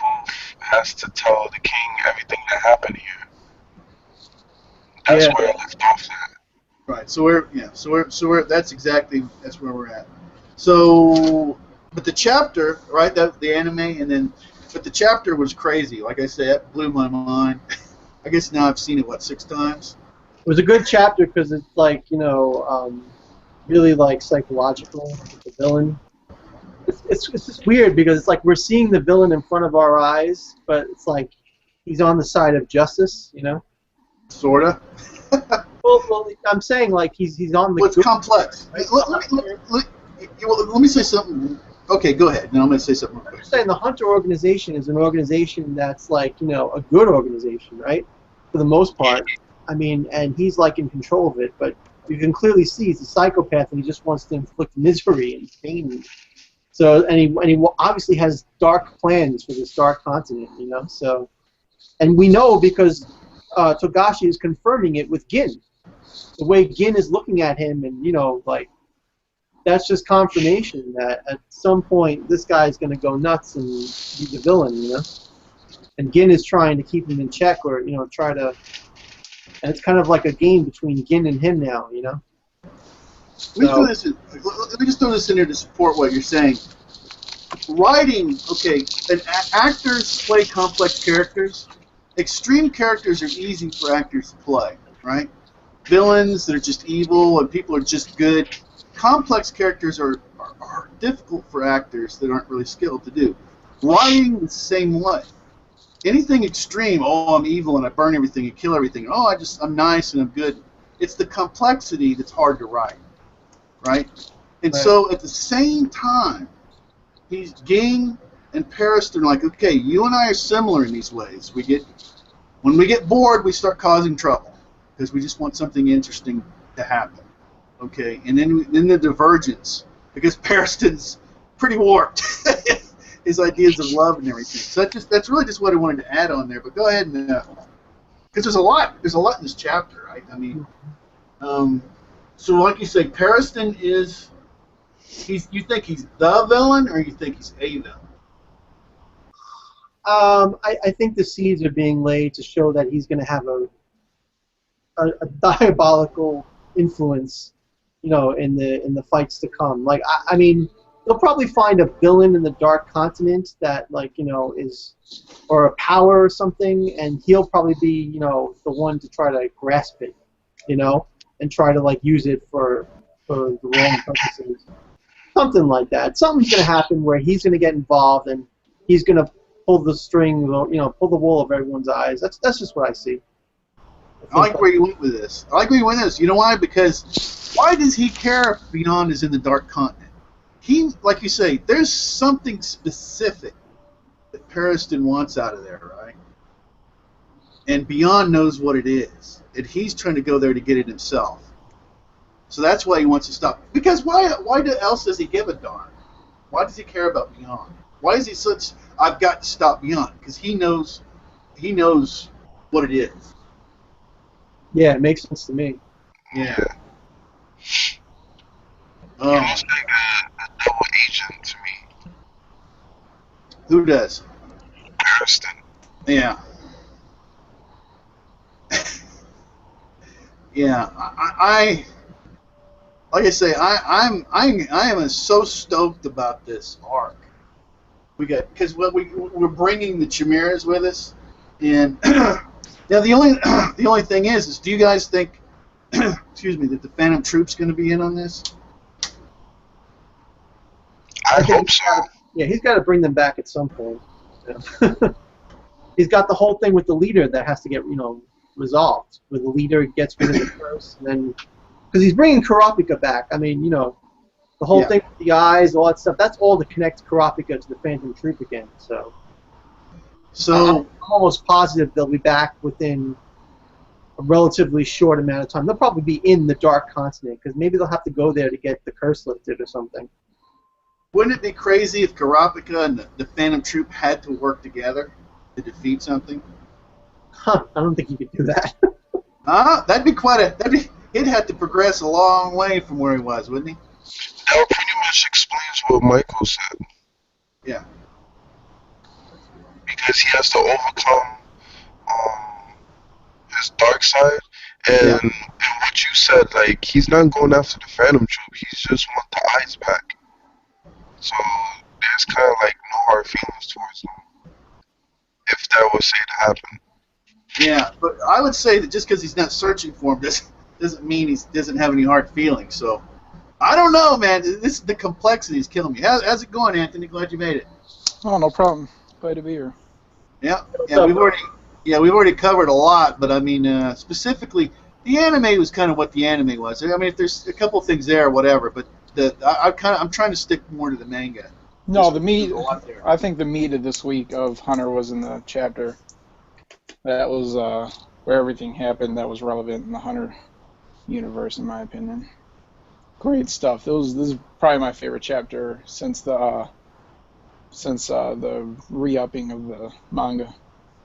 S2: Wolf has to tell the king everything that happened here. That's
S3: Yeah.
S2: where it left off at.
S1: right. So we're that's where we're at. So, but the chapter, right? That the anime, and then, but the chapter was crazy. Like I said, it blew my mind. I guess now I've seen it 6 times.
S3: It was a good chapter because it's like, really like psychological with the villain. It's just weird because it's like we're seeing the villain in front of our eyes, but it's like he's on the side of justice, you know?
S1: Sorta.
S3: Well, I'm saying like he's on the
S1: Well, it's
S3: good
S1: complex.
S3: side,
S1: Let me say something. Okay, go ahead. Now I'm going to say something real
S3: I'm
S1: quick.
S3: just saying the Hunter organization is an organization that's like, a good organization, right? For the most part. I mean, and he's like in control of it, but you can clearly see he's a psychopath and he just wants to inflict misery and pain. So, and he obviously has dark plans for this dark continent, So, and we know because Togashi is confirming it with Gin. The way Gin is looking at him, and like that's just confirmation that at some point this guy's going to go nuts and be the villain, And Gin is trying to keep him in check, or try to. And it's kind of like a game between Gin and him now,
S1: Let me just throw this in here to support what you're saying. Writing, okay, actors play complex characters. Extreme characters are easy for actors to play, right? Villains that are just evil and people are just good. Complex characters are difficult for actors that aren't really skilled to do. Writing the same way. Anything extreme, I'm evil and I burn everything and kill everything. I'm nice and I'm good. It's the complexity that's hard to write, right? And so at the same time, Ging and Pariston are like, okay, you and I are similar in these ways. When we get bored, we start causing trouble because we just want something interesting to happen. Okay, and then the divergence because Pariston's pretty warped. His ideas of love and everything. So that's really just what I wanted to add on there. But go ahead and because there's a lot in this chapter, right? I mean, so like you say, Pariston is you think he's the villain or you think he's a villain?
S3: I think the seeds are being laid to show that he's going to have a diabolical influence, in the fights to come. Like I mean, they'll probably find a villain in the Dark Continent that is, or a power or something, and he'll probably be the one to try to grasp it, and try to use it for the wrong purposes. Something like that. Something's going to happen where he's going to get involved and he's going to pull the string, pull the wool over everyone's eyes. That's just what I see.
S1: I like where you went with this. You know why? Because why does he care if Beyond is in the Dark Continent? He, like you say, there's something specific that Pariston wants out of there, right? And Beyond knows what it is, and he's trying to go there to get it himself. So that's why he wants to stop. Because why else does he give a darn? Why does he care about Beyond? Why is he such? I've got to stop Beyond because he knows what it is.
S3: Yeah, it makes sense to me.
S1: Yeah.
S2: He
S1: Oh,
S2: looks like a double agent to me.
S1: who does?
S2: Pariston.
S1: Yeah. Yeah. I like I say, I am so stoked about this arc. We got because we're bringing the chimeras with us, and now the only thing is do you guys think, excuse me, that the Phantom Troop's going to be in on this?
S2: I
S3: I think
S2: hope so.
S3: he's got to bring them back at some point. He's got the whole thing with the leader that has to get resolved. Where the leader gets rid of it first, and then because he's bringing Kurapika back. I mean, the whole thing with the eyes, all that stuff. That's all to connect Kurapika to the Phantom Troop again. So I'm almost positive they'll be back within a relatively short amount of time. They'll probably be in the Dark Continent because maybe they'll have to go there to get the curse lifted or something.
S1: Wouldn't it be crazy if Kurapika and the Phantom Troop had to work together to defeat something?
S3: Huh, I don't think you could do that.
S1: That'd be he'd have to progress a long way from where he was, wouldn't he?
S2: That pretty much explains what Michael said.
S1: Yeah.
S2: Because he has to overcome his dark side, and what you said, like, he's not going after the Phantom Troop, he just wants the eyes back. So there's kind of like no hard feelings towards him, if that was say to happen.
S1: Yeah, but I would say that just because he's not searching for him doesn't mean he doesn't have any hard feelings. So I don't know, man. The complexity is killing me. How's it going, Anthony? Glad you made it.
S4: Oh, no problem. Glad to be here.
S1: Yeah, we've already covered a lot, but I mean specifically, the anime was kind of what the anime was. I mean, if there's a couple things there, whatever, but I'm trying to stick more to the manga.
S4: No, the meat. I think the meat of this week of Hunter was in the chapter. That was where everything happened that was relevant in the Hunter universe, in my opinion. Great stuff. This is probably my favorite chapter since the re-upping of the manga.
S1: It's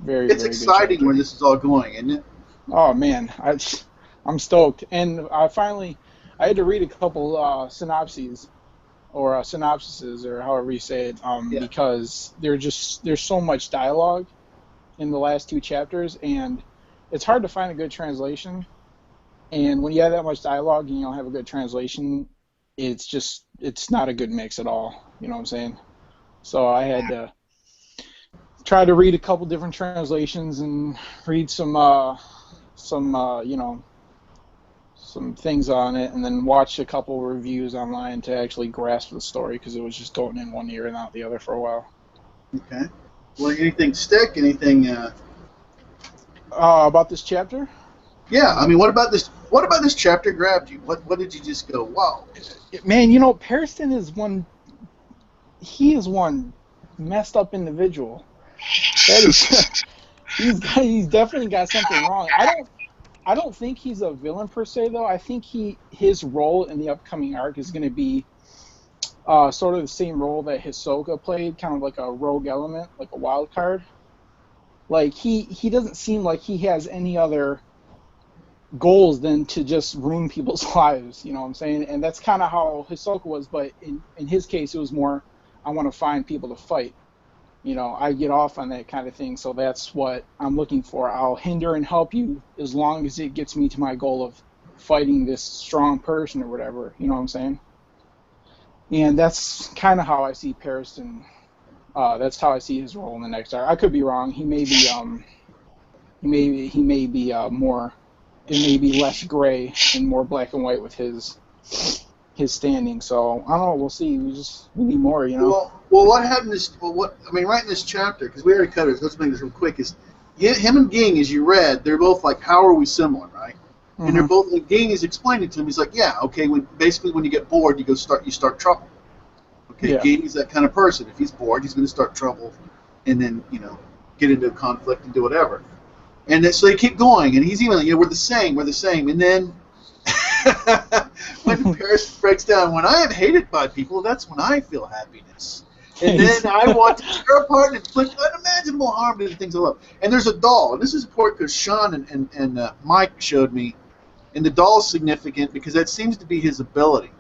S4: very
S1: exciting where this is all going, isn't it?
S4: Oh man, I'm stoked, and I had to read a couple synopses or synopsises or however you say it, because there's so much dialogue in the last two chapters, and it's hard to find a good translation. And when you have that much dialogue and you don't have a good translation, it's not a good mix at all. You know what I'm saying? So I had to try to read a couple different translations and read some things on it, and then watch a couple reviews online to actually grasp the story, because it was just going in one ear and out the other for a while.
S1: Okay. Well, anything stick? Anything?
S4: About this chapter?
S1: Yeah, I mean, what about this? What about this chapter grabbed you? What did you just go, wow?
S4: Man, Pariston is one. He is one messed up individual. That is, he's definitely got something wrong. I don't think he's a villain per se, though. I think his role in the upcoming arc is going to be sort of the same role that Hisoka played, kind of like a rogue element, like a wild card. Like he doesn't seem like he has any other goals than to just ruin people's lives. You know what I'm saying? And that's kind of how Hisoka was, but in his case, it was more, I want to find people to fight. I get off on that kind of thing, so that's what I'm looking for. I'll hinder and help you as long as it gets me to my goal of fighting this strong person or whatever. You know what I'm saying? And that's kind of how I see Pariston. That's how I see his role in the next arc. I could be wrong. He may be more. It may be less gray and more black and white with his standing. So I don't know. We'll see. We need more.
S1: Well, what happened is, right in this chapter, because we already covered it. Let's make this real quick. Is him and Ging, as you read, they're both like, how are we similar, right? Mm-hmm. And they're both. And Ging is explaining to him. He's like, yeah, okay. When you get bored, you start trouble. Okay, yeah. Ging is that kind of person. If he's bored, he's going to start trouble, and then get into a conflict and do whatever. And so they keep going, and he's even we're the same, and then when Paris breaks down, when I am hated by people, that's when I feel happiness. And then I want to tear apart and inflict unimaginable harm to the things I love. And there's a doll, and this is important because Sean and Mike showed me, and the doll is significant because that seems to be his ability.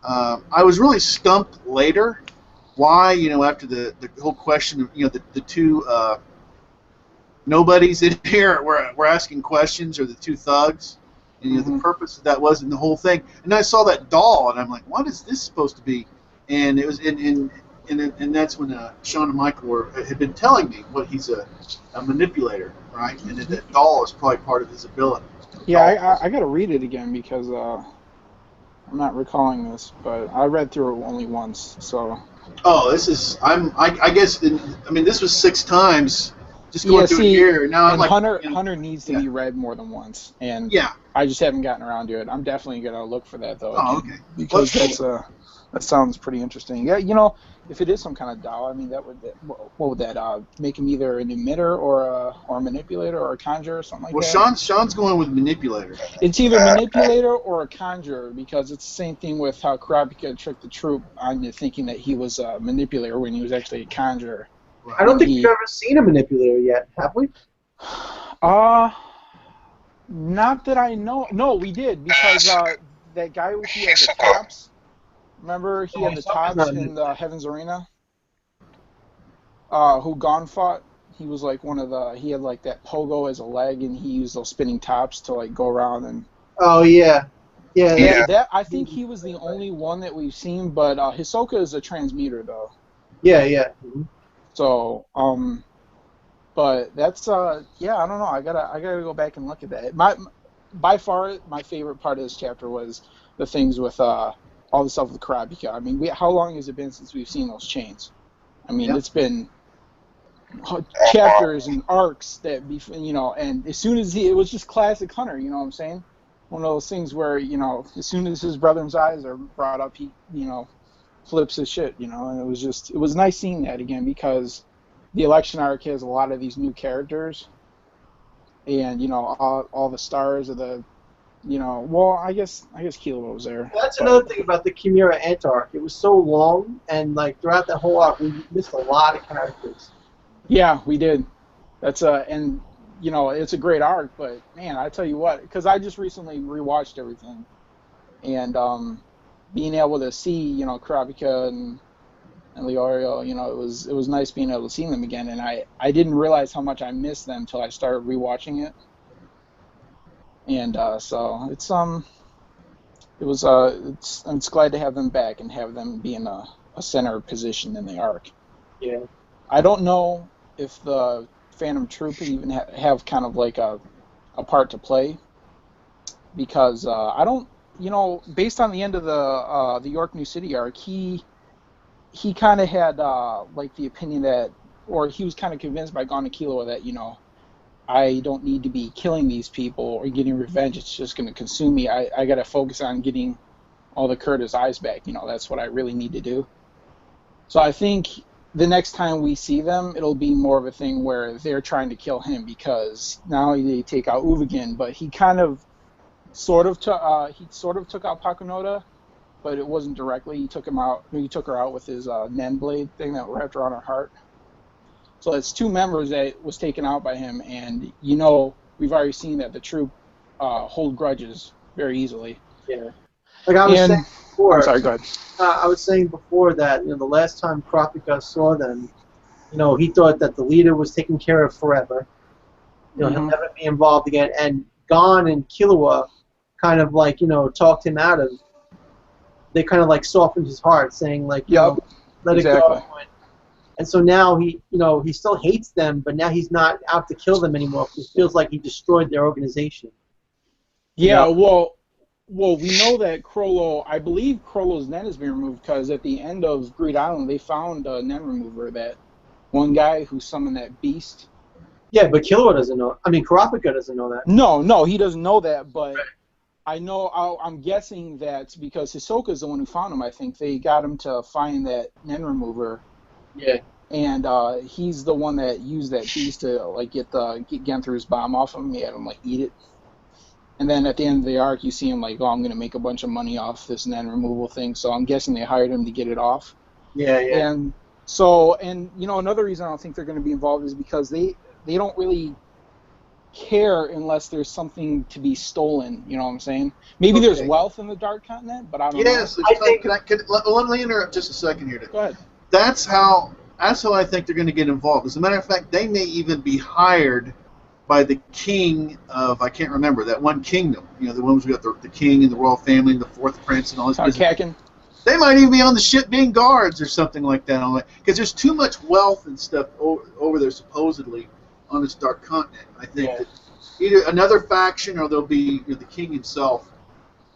S1: I was really stumped later why, after the whole question of, the two nobodies in here were asking questions, or the two thugs, and the purpose of that was in the whole thing. And then I saw that doll, and I'm like, what is this supposed to be? And it was and that's when Sean and Michael had been telling me what he's a manipulator, right? And that doll is probably part of his ability.
S4: Yeah, I got to read it again because I'm not recalling this, but I read through it only once. So.
S1: Oh, this is I guess this was 6 times. Just going through it here. Now I'm like,
S4: Hunter needs to be read more than once, and I just haven't gotten around to it. I'm definitely gonna look for that though.
S1: Oh, okay.
S4: Because that sounds pretty interesting. Yeah, if it is some kind of doll, what would that make him either an emitter or a manipulator or a conjurer or something like that?
S1: Well, Sean's going with manipulator.
S4: It's either manipulator or a conjurer because it's the same thing with how Kurapika tricked the troop into thinking that he was a manipulator when he was actually a conjurer.
S3: Right. I don't think we've ever seen a manipulator yet, have we?
S4: Not that I know. No, we did because that guy who he had the tops. Remember, he had the tops in the Heaven's Arena. Who Gon fought? He was like he had like that pogo as a leg, and he used those spinning tops to like go around and.
S3: Oh yeah. Yeah.
S4: That I think he was the only one that we've seen, but Hisoka is a transmuter though.
S3: Yeah. Mm-hmm.
S4: So, but that's I don't know. I gotta go back and look at that. By far, my favorite part of this chapter was the things with all the stuff with Kurapika. How long has it been since we've seen those chains? It's been chapters and arcs that and as soon as it was just classic Hunter. You know what I'm saying? One of those things where as soon as his brother's eyes are brought up, he flips his shit, and it was nice seeing that again because the election arc has a lot of these new characters, and all the stars of the, I guess Killua was there.
S3: Well, that's another thing about the Chimera Ant arc. It was so long, and like throughout that whole arc, we missed a lot of characters.
S4: Yeah, we did. That's and it's a great arc, but man, I tell you what, because I just recently rewatched everything, and being able to see, Kurapika and leorio, it was nice being able to see them again, and I didn't realize how much I missed them until I started rewatching it, and so it's it's glad to have them back and have them be in a center position in the arc.
S3: Yeah.
S4: I don't know if the Phantom Troop even have kind of like a part to play, because I don't. Based on the end of the York New City arc, he kind of had like the opinion that, or he was kind of convinced by Gon and Killua that I don't need to be killing these people or getting revenge. It's just going to consume me. I got to focus on getting all the Curtis eyes back. That's what I really need to do. So I think the next time we see them, it'll be more of a thing where they're trying to kill him because not only did he take out Uvagin, but he kind of sort of took out Pakunoda, but it wasn't directly. He took her out with his Nen blade thing that wrapped around her heart. So it's 2 members that was taken out by him, and we've already seen that the troop hold grudges very easily.
S3: Yeah. Like I was saying before.
S4: I'm sorry, go ahead.
S3: I was saying before that the last time Kurapika saw them, he thought that the leader was taken care of forever. He'll never be involved again, and Gon and Killua kind of like talked him out of. They kind of like softened his heart, saying like, let it go. And so now he still hates them, but now he's not out to kill them anymore. It feels like he destroyed their organization.
S4: Yeah, well, we know that I believe Krollo's Nen has been removed because at the end of Greed Island they found a Nen remover, that one guy who summoned that beast.
S3: Yeah, but Killua doesn't know. Kurapika doesn't know that.
S4: No, he doesn't know that, but I know. I'm guessing that because Hisoka's the one who found him. I think they got him to find that Nen remover.
S3: Yeah.
S4: And he's the one that used that beast to like get Genthr's bomb off him. He had him like eat it. And then at the end of the arc, you see him like, I'm going to make a bunch of money off this Nen removal thing. So I'm guessing they hired him to get it off.
S3: Yeah.
S4: And So, and another reason I don't think they're going to be involved is because they don't really care unless there's something to be stolen. You know what I'm saying? Maybe there's
S1: Okay.
S4: wealth in the Dark Continent, but I don't
S1: Yes,
S4: know.
S1: let me interrupt just a second here.
S4: Go ahead.
S1: That's how I think they're going to get involved. As a matter of fact, they may even be hired by the king of, I can't remember, that one kingdom. The ones we got the king and the royal family and the fourth prince and all this business.
S4: Kakin.
S1: They might even be on the ship being guards or something like that. Because there's too much wealth and stuff over there supposedly on this dark continent. I think that either another faction or there'll be the king himself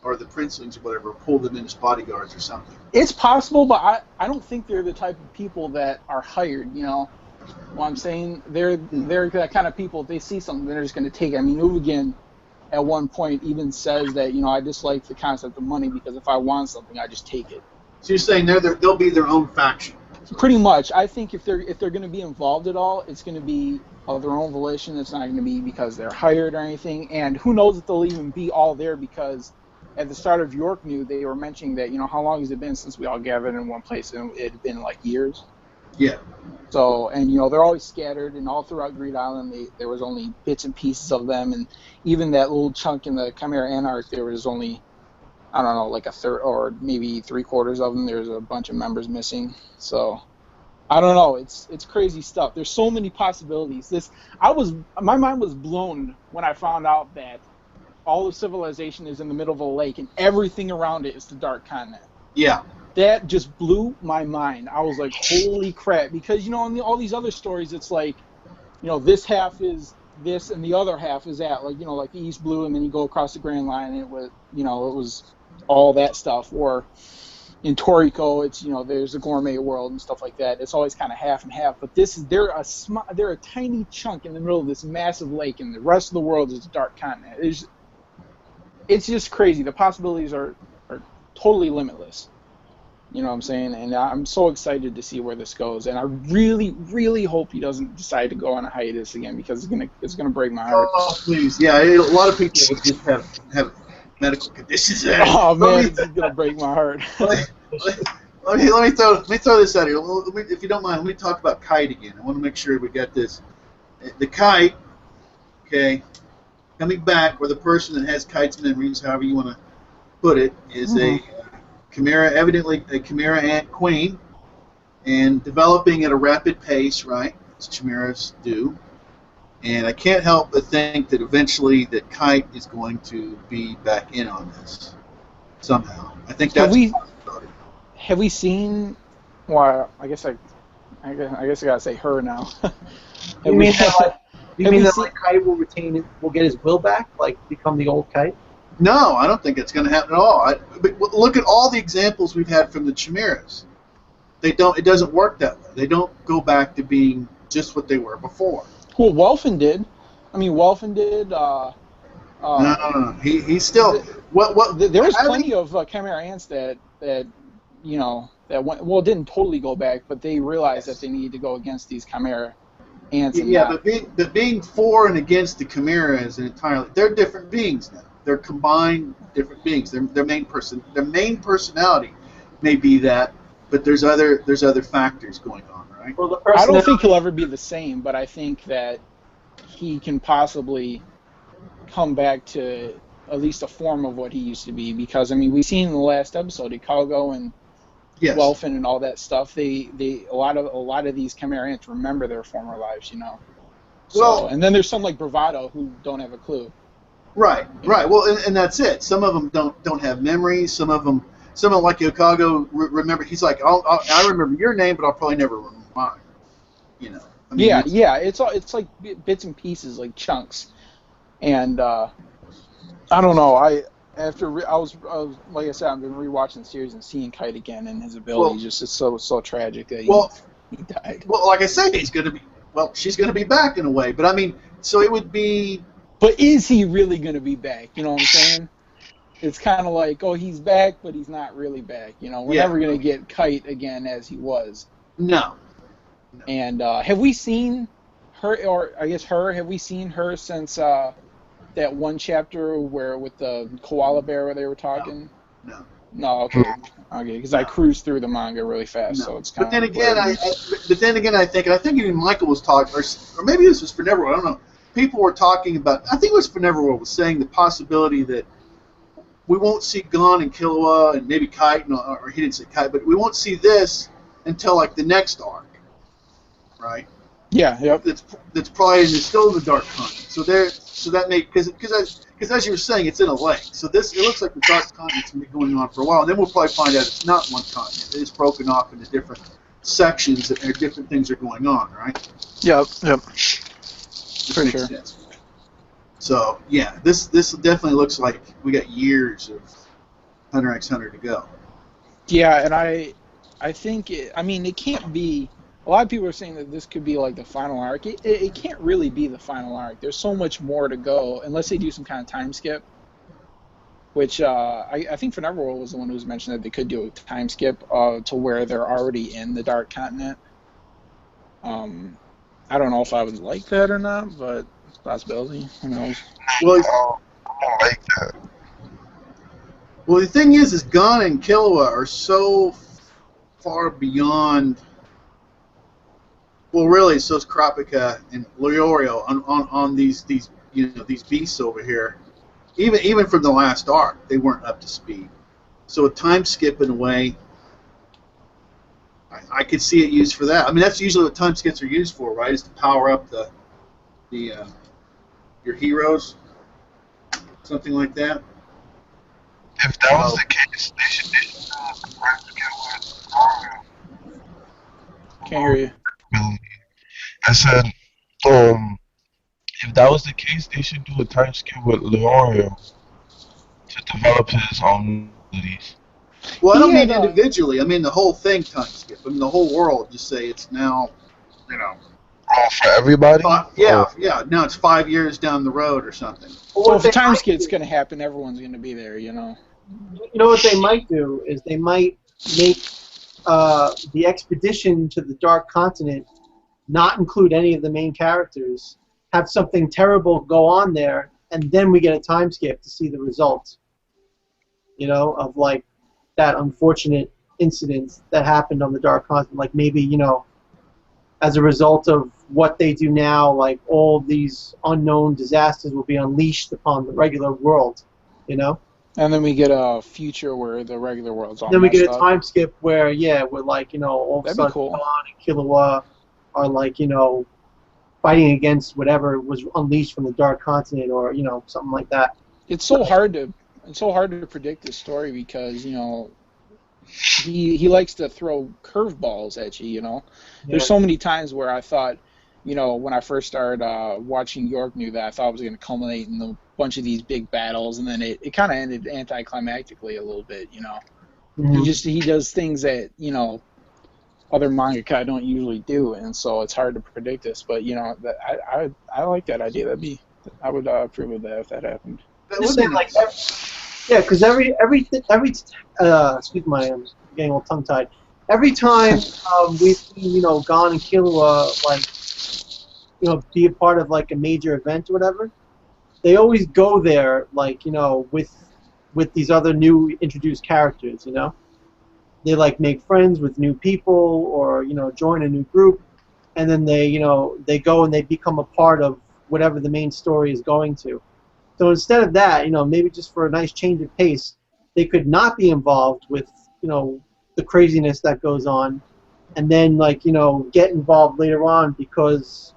S1: or the princelings or whatever pull them in as bodyguards or something.
S4: It's possible, but I don't think they're the type of people that are hired. What I'm saying, they're that kind of people. If they see something, they're just going to take it. I mean, Uvigan at one point even says that I dislike the concept of money because if I want something, I just take it.
S1: So you're saying they'll be their own faction?
S4: Pretty much. I think if they're going to be involved at all, it's going to be of their own volition. It's not going to be because they're hired or anything. And who knows if they'll even be all there, because at the start of York New, they were mentioning that how long has it been since we all gathered in one place, and it had been like years.
S1: Yeah.
S4: So, and they're always scattered, and all throughout Greed Island, there was only bits and pieces of them, and even that little chunk in the Chimera Anarch, there was only, I don't know, like a third or maybe 3/4 of them. There's a bunch of members missing. So, I don't know. It's crazy stuff. There's so many possibilities. My mind was blown when I found out that all of civilization is in the middle of a lake, and everything around it is the Dark Continent.
S1: Yeah.
S4: That just blew my mind. I was like, holy crap. Because, in all these other stories, it's like, this half is this and the other half is that. Like, like the East Blue, and then you go across the Grand Line, and it was all that stuff. Or in Toriko, it's, there's a gourmet world and stuff like that. It's always kind of half and half. But they're a tiny chunk in the middle of this massive lake, and the rest of the world is the Dark Continent. It's just crazy. The possibilities are totally limitless. You know what I'm saying? And I'm so excited to see where this goes. And I really, really hope he doesn't decide to go on a hiatus again, because it's gonna break my heart.
S1: Oh, please. Yeah, a lot of people would just have medical conditions.
S4: Oh, man, it's gonna break my heart.
S1: let me throw this out here. If you don't mind, let me talk about Kite again. I want to make sure we got this. The Kite, okay, coming back, where the person that has Kite's memories, however you want to put it, is a Chimera, evidently a Chimera ant queen, and developing at a rapid pace, right, as chimeras do. And I can't help but think that eventually that Kite is going to be back in on this somehow. I think that's
S4: have we seen? Well, I guess I gotta say her now.
S3: You mean that Kite will get his will back, like become the old Kite?
S1: No, I don't think it's going to happen at all. But look at all the examples we've had from the chimeras. It doesn't work that way. They don't go back to being just what they were before.
S4: Well, Welfin did. I mean, Welfin did.
S1: No. He's still.
S4: There was plenty of Chimera ants that went, well, didn't totally go back, but they realized that they needed to go against these Chimera ants.
S1: But being for and against the Chimera is they're different beings now. They're combined different beings. Their main personality may be that, but there's other factors going on, right?
S3: Well,
S4: I don't think he'll ever be the same, but I think that he can possibly come back to at least a form of what he used to be. Because, I mean, we've seen in the last episode, Ikago and Welfin and all that stuff. A lot of these Chimera ants remember their former lives, So, and then there's some like Bravado who don't have a clue.
S1: Right. Well, and that's it. Some of them don't have memories. Some of them like Ikago remember. He's like, I remember your name, but I'll probably never remember mine. I mean,
S4: it's like bits and pieces, like chunks. And I don't know. I was like I said, I've been rewatching the series and seeing Kite again, and his ability is so tragic that he died.
S1: Well, like I say, she's going to be back in a way. But I mean, so it would be.
S4: But is he really going to be back? You know what I'm saying? It's kind of like, he's back, but he's not really back. We're never going to get Kite again as he was.
S1: No.
S4: And have we seen her, or I guess have we seen her since that one chapter with the koala bear where they were talking?
S1: No.
S4: No, okay, because I cruised through the manga really fast, so
S1: No.
S4: it's
S1: But
S4: kind
S1: then
S4: of
S1: again,
S4: blurry.
S1: I think, and I think even Michael was talking, or maybe this was for Neverworld. I don't know. People were talking about. I think it was for Neverworld was saying the possibility that we won't see Gon and Killua and maybe Kite, or he didn't say Kite, but we won't see this until like the next arc, right?
S4: Yeah, yep.
S1: That's probably still in the Dark Continent. So that may because as you were saying, it's in a lake. So it looks like the Dark Continent's gonna be going on for a while, and then we'll probably find out it's not one continent. It's broken off into different sections, and different things are going on, right?
S4: Yep.
S1: Which
S4: For
S1: makes
S4: sure.
S1: sense. So yeah, this definitely looks like we got years of Hunter x Hunter to go.
S4: Yeah, and I think it can't be. A lot of people are saying that this could be like the final arc. It can't really be the final arc. There's so much more to go, unless they do some kind of time skip. Which I think for Neverworld was the one who was mentioned that they could do a time skip to where they're already in the Dark Continent. I don't know if I would like that or not, but it's a possibility. Who knows?
S1: Well,
S2: I don't like that.
S1: well, the thing is Gon and Killua are so far beyond. Well, really, so is Kurapika and Leorio on these these beasts over here. Even from the last arc, they weren't up to speed. So a time skip in a way, I could see it used for that. I mean, that's usually what time skips are used for, right? Is to power up the your heroes, something like that.
S2: If that was the case, they should
S4: Can't hear you.
S2: I said, um, if that was the case, they should do a time skip with Leorio to develop his own abilities.
S1: Well, I
S4: He
S1: don't mean
S4: had
S1: individually. I mean the whole thing time skip. I mean the whole world. Just say it's now, you know,
S2: Oh, for everybody?
S1: yeah,
S2: Oh,
S1: yeah. Now it's 5 years down the road or something.
S4: well, if a time skip's going to happen, everyone's going to be there, you know.
S3: You know what they might do is they might make the expedition to the Dark Continent not include any of the main characters, have something terrible go on there, and then we get a time skip to see the results. You know, of like that unfortunate incident that happened on the Dark Continent. Like maybe, you know, as a result of what they do now, like all these unknown disasters will be unleashed upon the regular world, you know?
S4: And then we get a future where the regular world's all
S3: Then we
S4: messed
S3: get a
S4: up.
S3: time skip where, yeah, we're like, you know, all of a
S4: That'd be
S3: sudden
S4: cool.
S3: Gon and Killua are like, you know, fighting against whatever was unleashed from the Dark Continent or, you know, something like that.
S4: It's so hard to predict this story because, you know, he likes to throw curveballs at you, you know. There's so many times where I thought, you know, when I first started watching York New, that I thought it was going to culminate in a bunch of these big battles, and then it kind of ended anticlimactically a little bit, you know. He does things that, you know, other mangaka don't usually do, and so it's hard to predict this. But you know, I like that idea. I would approve of that if that happened.
S1: That
S3: Just
S1: would be
S3: saying, like,
S1: nice.
S3: yeah, because every excuse my, I'm getting a little tongue tied. Every time we see, you know, Gon and Killua, like, you know, be a part of like a major event or whatever, they always go there, like, you know, with these other new introduced characters, you know. They like make friends with new people or, you know, join a new group, and then they, you know, they go and they become a part of whatever the main story is going to. So instead of that, you know, maybe just for a nice change of pace, they could not be involved with, you know, the craziness that goes on, and then, like, you know, get involved later on because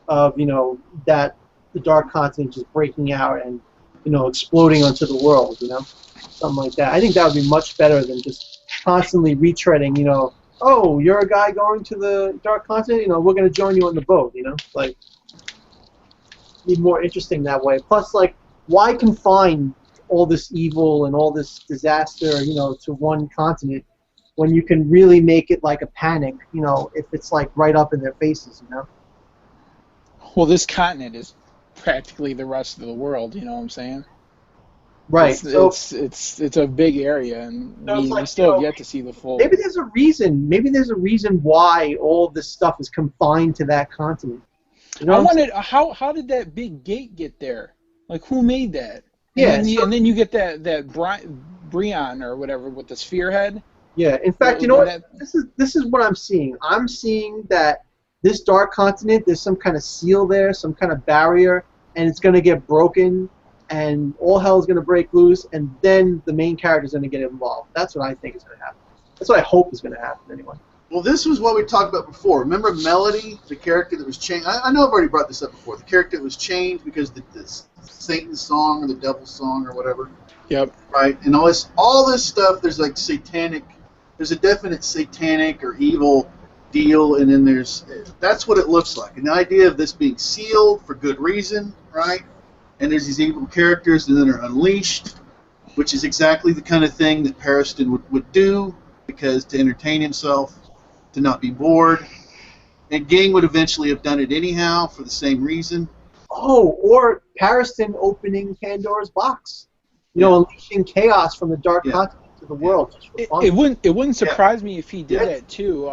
S3: of, you know, that the Dark Continent just breaking out and, you know, exploding onto the world, you know, something like that. I think that would be much better than just constantly retreading, you know, oh, you're a guy going to the Dark Continent, you know, we're going to join you on the boat, you know, like, be more interesting that way. Plus, like, why confine all this evil and all this disaster, you know, to one continent when you can really make it like a panic, you know, if it's like right up in their faces, you know?
S4: Well, this continent is practically the rest of the world. You know what I'm saying?
S3: Right.
S4: It's a big area, and
S3: So it's
S4: we
S3: like,
S4: still have yet to see the full.
S3: maybe there's a reason. Maybe there's a reason why all this stuff is confined to that continent. You know
S4: I
S3: what I'm
S4: wanted how did that big gate get there? Like who made that?
S3: Yeah,
S4: And then you get that Brion or whatever with the sphere head.
S3: Yeah. In fact, you know what? This is what I'm seeing. I'm seeing that this dark continent, there's some kind of seal there, some kind of barrier, and it's going to get broken, and all hell is going to break loose, and then the main character is going to get involved. That's what I think is going to happen. That's what I hope is going to happen, anyway.
S1: Well, this was what we talked about before. Remember Melody, the character that was changed? I know I've already brought this up before. The character that was changed because the Satan's song or the devil's song or whatever.
S4: Yep.
S1: Right? And all this stuff, there's like there's a definite satanic or evil deal, and then that's what it looks like. And the idea of this being sealed for good reason, right? And there's these evil characters and then are unleashed, which is exactly the kind of thing that Pariston would do, because to entertain himself, to not be bored. And Ging would eventually have done it anyhow for the same reason.
S3: Oh, or Pariston opening Pandora's box. Unleashing chaos from the dark continent to the world. Just for fun.
S4: It wouldn't surprise me if he did that too.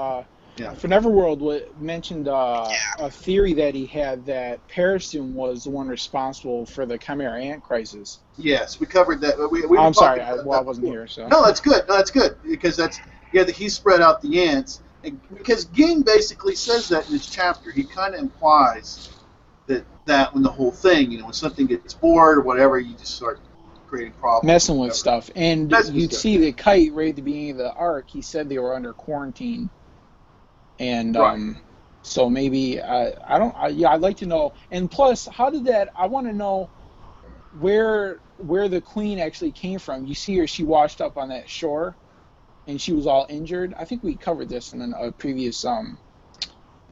S1: Yeah.
S4: For Neverworld mentioned a theory that he had that Pariston was the one responsible for the Chimera Ant crisis.
S1: Yes, we covered that.
S4: I'm sorry, I wasn't here. So
S1: no, that's good. No, that's good because that he spread out the ants. And because Ging basically says that in his chapter, he kind of implies that when the whole thing, when something gets bored or whatever, you just start creating problems.
S4: Messing with stuff. And you'd see the Kite right at the beginning of the arc, he said they were under quarantine. And so maybe I'd like to know. And plus, how did that? I want to know where the Queen actually came from. You see her; she washed up on that shore, and she was all injured. I think we covered this in a previous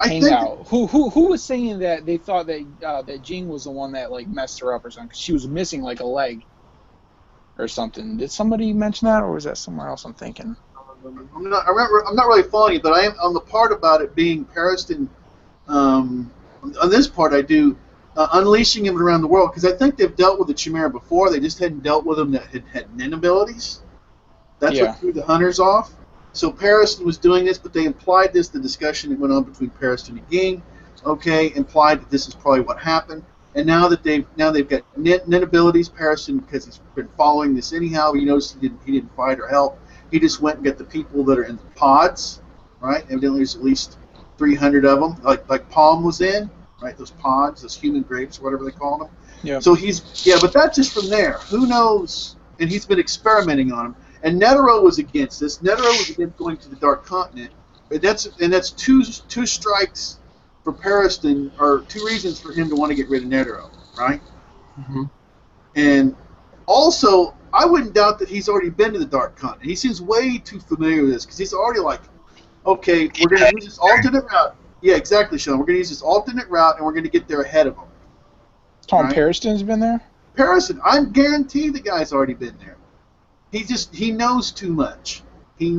S4: hangout. Who was saying that they thought that Ging was the one that like messed her up or something? Because she was missing like a leg or something. Did somebody mention that, or was that somewhere else? I'm thinking.
S1: I'm not really following you, but I am on the part about it being Pariston. On this part, I do unleashing him around the world because I think they've dealt with the Chimera before. They just hadn't dealt with them that had Nin abilities. That's what threw the hunters off. So Pariston was doing this, but they implied this. The discussion that went on between Pariston and Ging, implied that this is probably what happened. And now they've got Nin abilities. Pariston, because he's been following this anyhow, he knows he didn't fight or help. He just went and got the people that are in the pods, right? Evidently, there's at least 300 of them, like Palm was in, right? Those pods, those human grapes, whatever they call them.
S4: Yeah.
S1: So but that's just from there. Who knows? And he's been experimenting on them. And Netero was against this. Netero was against going to the Dark Continent. And that's two strikes for Pariston, or two reasons for him to want to get rid of Netero, right?
S4: Mm-hmm.
S1: And also, I wouldn't doubt that he's already been to the Dark Continent. He seems way too familiar with this because he's already like, okay, we're going to use this alternate route. Yeah, exactly, Sean. We're going to use this alternate route, and we're going to get there ahead of them.
S4: Tom Pariston's been there?
S1: Pariston, I'm guaranteed the guy's already been there. He knows too much. He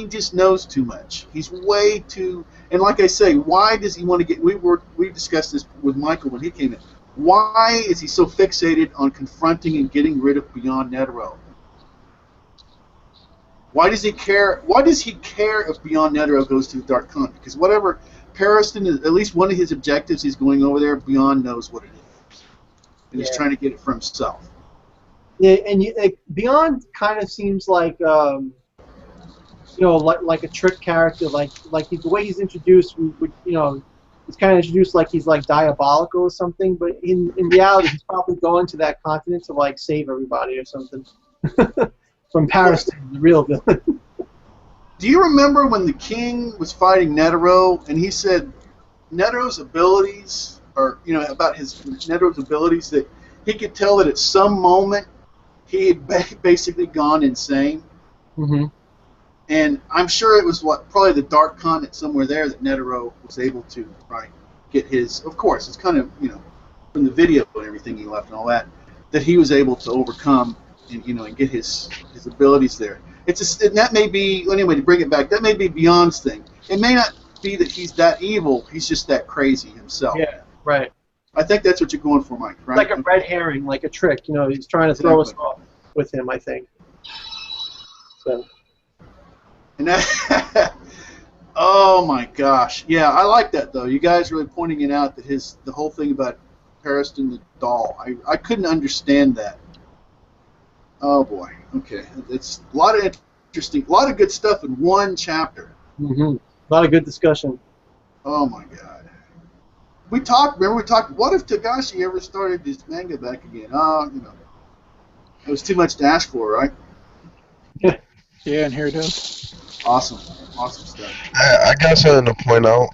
S1: just knows too much. He's way too, and like I say, why does he want to get? We discussed this with Michael when he came in. Why is he so fixated on confronting and getting rid of Beyond Netero? Why does he care? Why does he care if Beyond Netero goes to the Dark Continent? Because whatever Pariston is, at least one of his objectives, he's going over there. Beyond knows what it is, and he's trying to get it for himself.
S3: Yeah, and Beyond kind of seems like like a trick character, like the way he's introduced. He's kind of introduced like he's like diabolical or something, but in reality, he's probably going to that continent to like save everybody or something. From Pariston, the real villain.
S1: Do you remember when the king was fighting Netero, and he said Netero's abilities, about Netero's abilities, that he could tell that at some moment he had basically gone insane?
S3: Mm-hmm.
S1: And I'm sure it was probably the Dark Continent somewhere there that Netero was able to get his. Of course, it's kind of from the video and everything he left and all that he was able to overcome and get his abilities there. And that may be, anyway, to bring it back, that may be Beyond's thing. It may not be that he's that evil. He's just that crazy himself.
S3: Yeah, right.
S1: I think that's what you're going for, Mike. Right?
S3: Like a red herring, like a trick. He's trying to throw us off with him, I think. So.
S1: And that, oh my gosh, yeah, I like that though. You guys really pointing it out that the whole thing about Pariston the doll, I couldn't understand that. Oh boy. Okay, it's a lot of interesting, a lot of good stuff in one chapter.
S3: Mm-hmm. A lot of good discussion.
S1: Oh my god. We talked. Remember we talked. What if Togashi ever started his manga back again? Oh, it was too much to ask for, right?
S4: Yeah, and here it is.
S1: Awesome, awesome stuff.
S2: I got something to point out.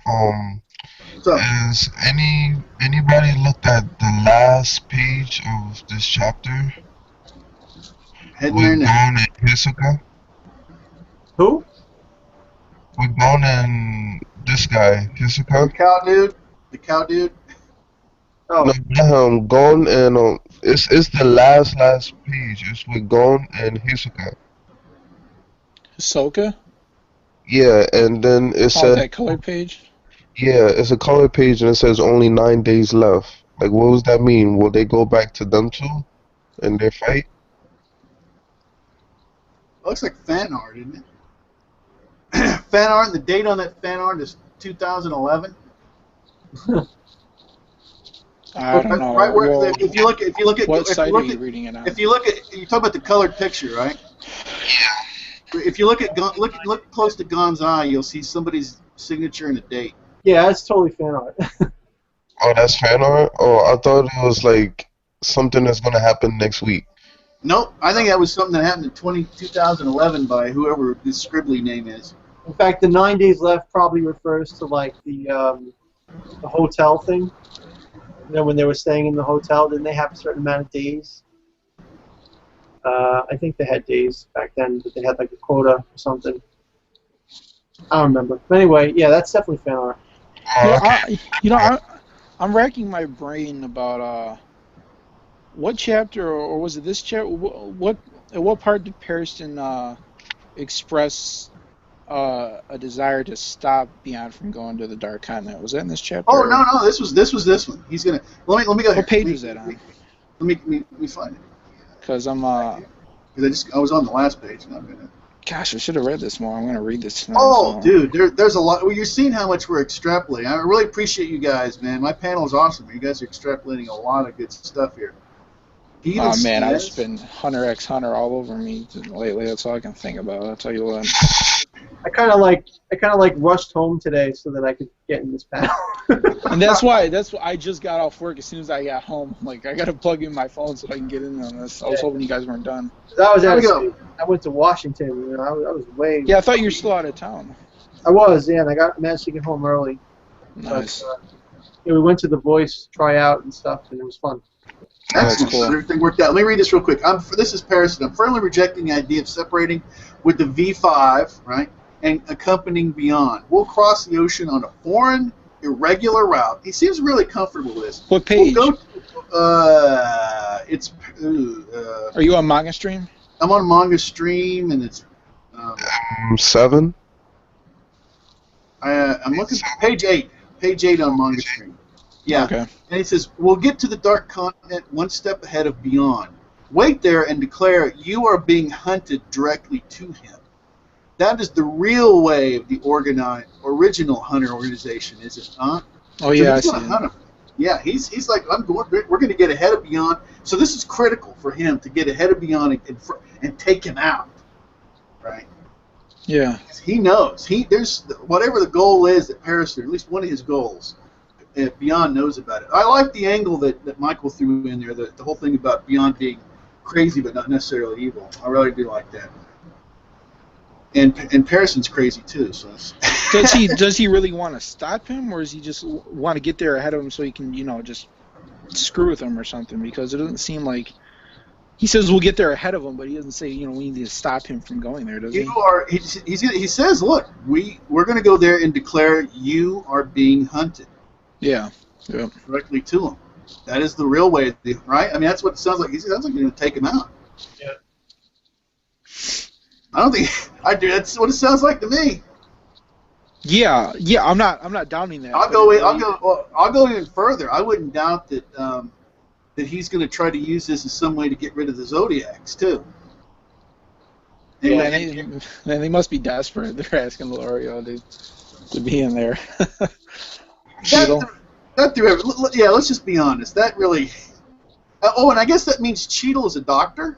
S1: So,
S2: Has anybody looked at the last page of this chapter
S1: heading there
S2: with
S1: now.
S2: Gon and Hisoka?
S3: Who?
S2: With Gon and this guy,
S1: The
S2: Hisoka?
S1: cow dude. The cow dude.
S3: Oh,
S2: No, not him. Gon and it's the last page. It's with Gon and Hisoka.
S4: Ahsoka?
S2: Yeah, and then it
S4: Oh,
S2: says
S4: that color page?
S2: yeah, it's a color page and it says only 9 days left. Like, what does that mean? Will they go back to them two in their fight?
S1: Looks like fan art, isn't it? Fan art. And the date on that fan art is 2011.
S4: I don't know.
S1: Right where,
S4: Well,
S1: if you look at,
S4: what
S1: if you
S4: site
S1: look
S4: are you
S1: at,
S4: reading it on?
S1: if you look at, you talk about the colored picture, right? If you look at look close to Gon's eye, you'll see somebody's signature and a date.
S3: yeah, that's totally fan art.
S2: Oh, that's fan art? Oh, I thought it was like something that's gonna happen next week.
S1: Nope, I think that was something that happened in 2011 by whoever this scribbly name is.
S3: In fact, the 9 days left probably refers to like the hotel thing. You know, when they were staying in the hotel, didn't they have a certain amount of days? I think they had days back then, but they had like a quota or something. I don't remember. But anyway, yeah, that's definitely fan art.
S4: I'm racking my brain about what chapter or was it this chapter? At what part did Pariston express a desire to stop Beyond from going to the Dark Continent? Was that in this chapter?
S1: Oh no, this was this one. He's gonna let me go.
S4: What page was that on?
S1: Let me find it.
S4: Because I'm
S1: Because I was on the last page and I'm gonna.
S4: Gosh, I should have read this more. I'm gonna read this tonight.
S1: Oh, dude, there's a lot. Well, you're seeing how much we're extrapolating. I really appreciate you guys, man. My panel is awesome. You guys are extrapolating a lot of good stuff here.
S4: Oh man, I've just been Hunter x Hunter all over me lately. That's all I can think about. I'll tell you what.
S3: I kind of like rushed home today so that I could get in this panel.
S4: And that's why I just got off work as soon as I got home. Like I gotta plug in my phone so I can get in on this. I was hoping you guys weren't done.
S3: I was out of state. I went to Washington. You know, I was way.
S4: Yeah, I thought you were still out of town.
S3: I was, yeah, and I managed to get home early.
S4: Nice.
S3: But, yeah, we went to the Voice tryout and stuff, and it was fun.
S1: Excellent.
S4: Cool.
S1: Everything worked out. Let me read this real quick. This is Pariston. I'm firmly rejecting the idea of separating with the V5, right, and accompanying Beyond. We'll cross the ocean on a foreign, irregular route. He seems really comfortable with this.
S4: What page?
S1: We'll go,
S4: Are you on Manga Stream?
S1: I'm on Manga Stream, and it's
S2: 7.
S1: I'm looking at page 8. Page 8 on Manga Stream. Yeah.
S4: Okay.
S1: And he says, we'll get to the Dark Continent one step ahead of Beyond. Wait there and declare you are being hunted directly to him. That is the real way of the original Hunter organization, is it not?
S4: Oh yeah, I see.
S1: Yeah, he's like, we're going to get ahead of Beyond. So this is critical for him to get ahead of Beyond and take him out, right?
S4: Yeah.
S1: He knows. There's whatever the goal is that Paris, or at least one of his goals, Beyond knows about it. I like the angle that Michael threw in there, the whole thing about Beyond being crazy but not necessarily evil. I really do like that. And Pariston's crazy too. So
S4: does he really want to stop him, or does he just want to get there ahead of him so he can just screw with him or something? Because it doesn't seem like he says we'll get there ahead of him, but he doesn't say we need to stop him from going there, does he?
S1: He says, look, we're going to go there and declare you are being hunted.
S4: Yeah.
S1: Directly to him. That is the real way, right? I mean, that's what it sounds like. He sounds like you're going to take him out.
S3: Yeah.
S1: I don't think I do. That's what it sounds like to me.
S4: Yeah. I'm not doubting that.
S1: I'll go even further. I wouldn't doubt that that he's going to try to use this as some way to get rid of the Zodiacs too.
S4: And they must be desperate. They're asking Leorio to be in there.
S1: Let's just be honest. That really. And I guess that means Cheadle is a doctor.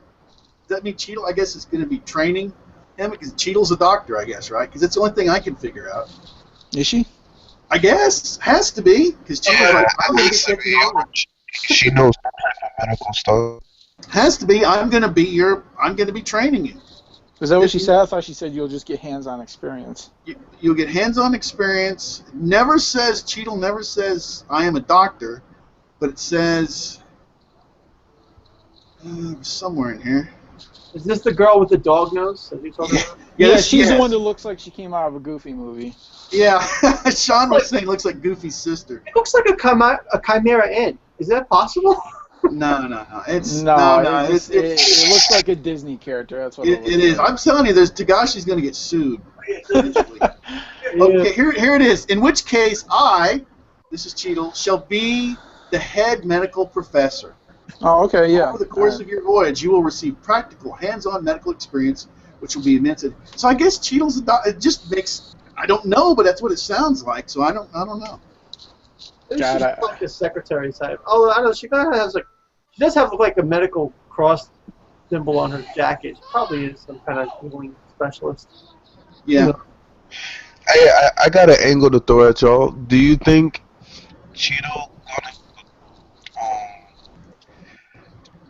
S1: that mean Cheadle, I guess, is going to be training him? Because Cheadle's a doctor, I guess, right? Because it's the only thing I can figure out.
S4: Is she?
S1: I guess. Has to be. Because Cheadle's like, I'm going to be taking over.
S2: She knows medical stuff.
S1: Has to be. I'm going to be training you.
S4: Is that what she said? I thought she said you'll just get hands-on experience.
S1: You'll get hands-on experience. Cheadle never says, I am a doctor, but it says, somewhere in here.
S3: Is this the girl with the dog nose? Are you talking about?
S4: Yeah, she's the one that looks like she came out of a Goofy movie.
S1: Yeah, Sean was saying it looks like Goofy's sister.
S3: It looks like a chimera ant. Is that possible?
S1: No.
S4: It looks like a Disney character. That's what it
S1: is.
S4: Like.
S1: I'm telling you, Tagashi's going to get sued. Eventually. Okay, here it is. In which case, this is Cheadle, shall be the head medical professor.
S4: Oh, okay, yeah.
S1: Over the course of your voyage, you will receive practical, hands-on medical experience, which will be immense. So I guess Cheadle's it just makes. I don't know, but that's what it sounds like. So I don't know.
S3: She's like a secretary type. Oh, I know she kind of has she does have like a medical cross symbol on her jacket. She probably is some kind of healing specialist.
S1: Yeah.
S3: You know.
S2: I got an angle to throw at y'all. Do you think Cheadle gonna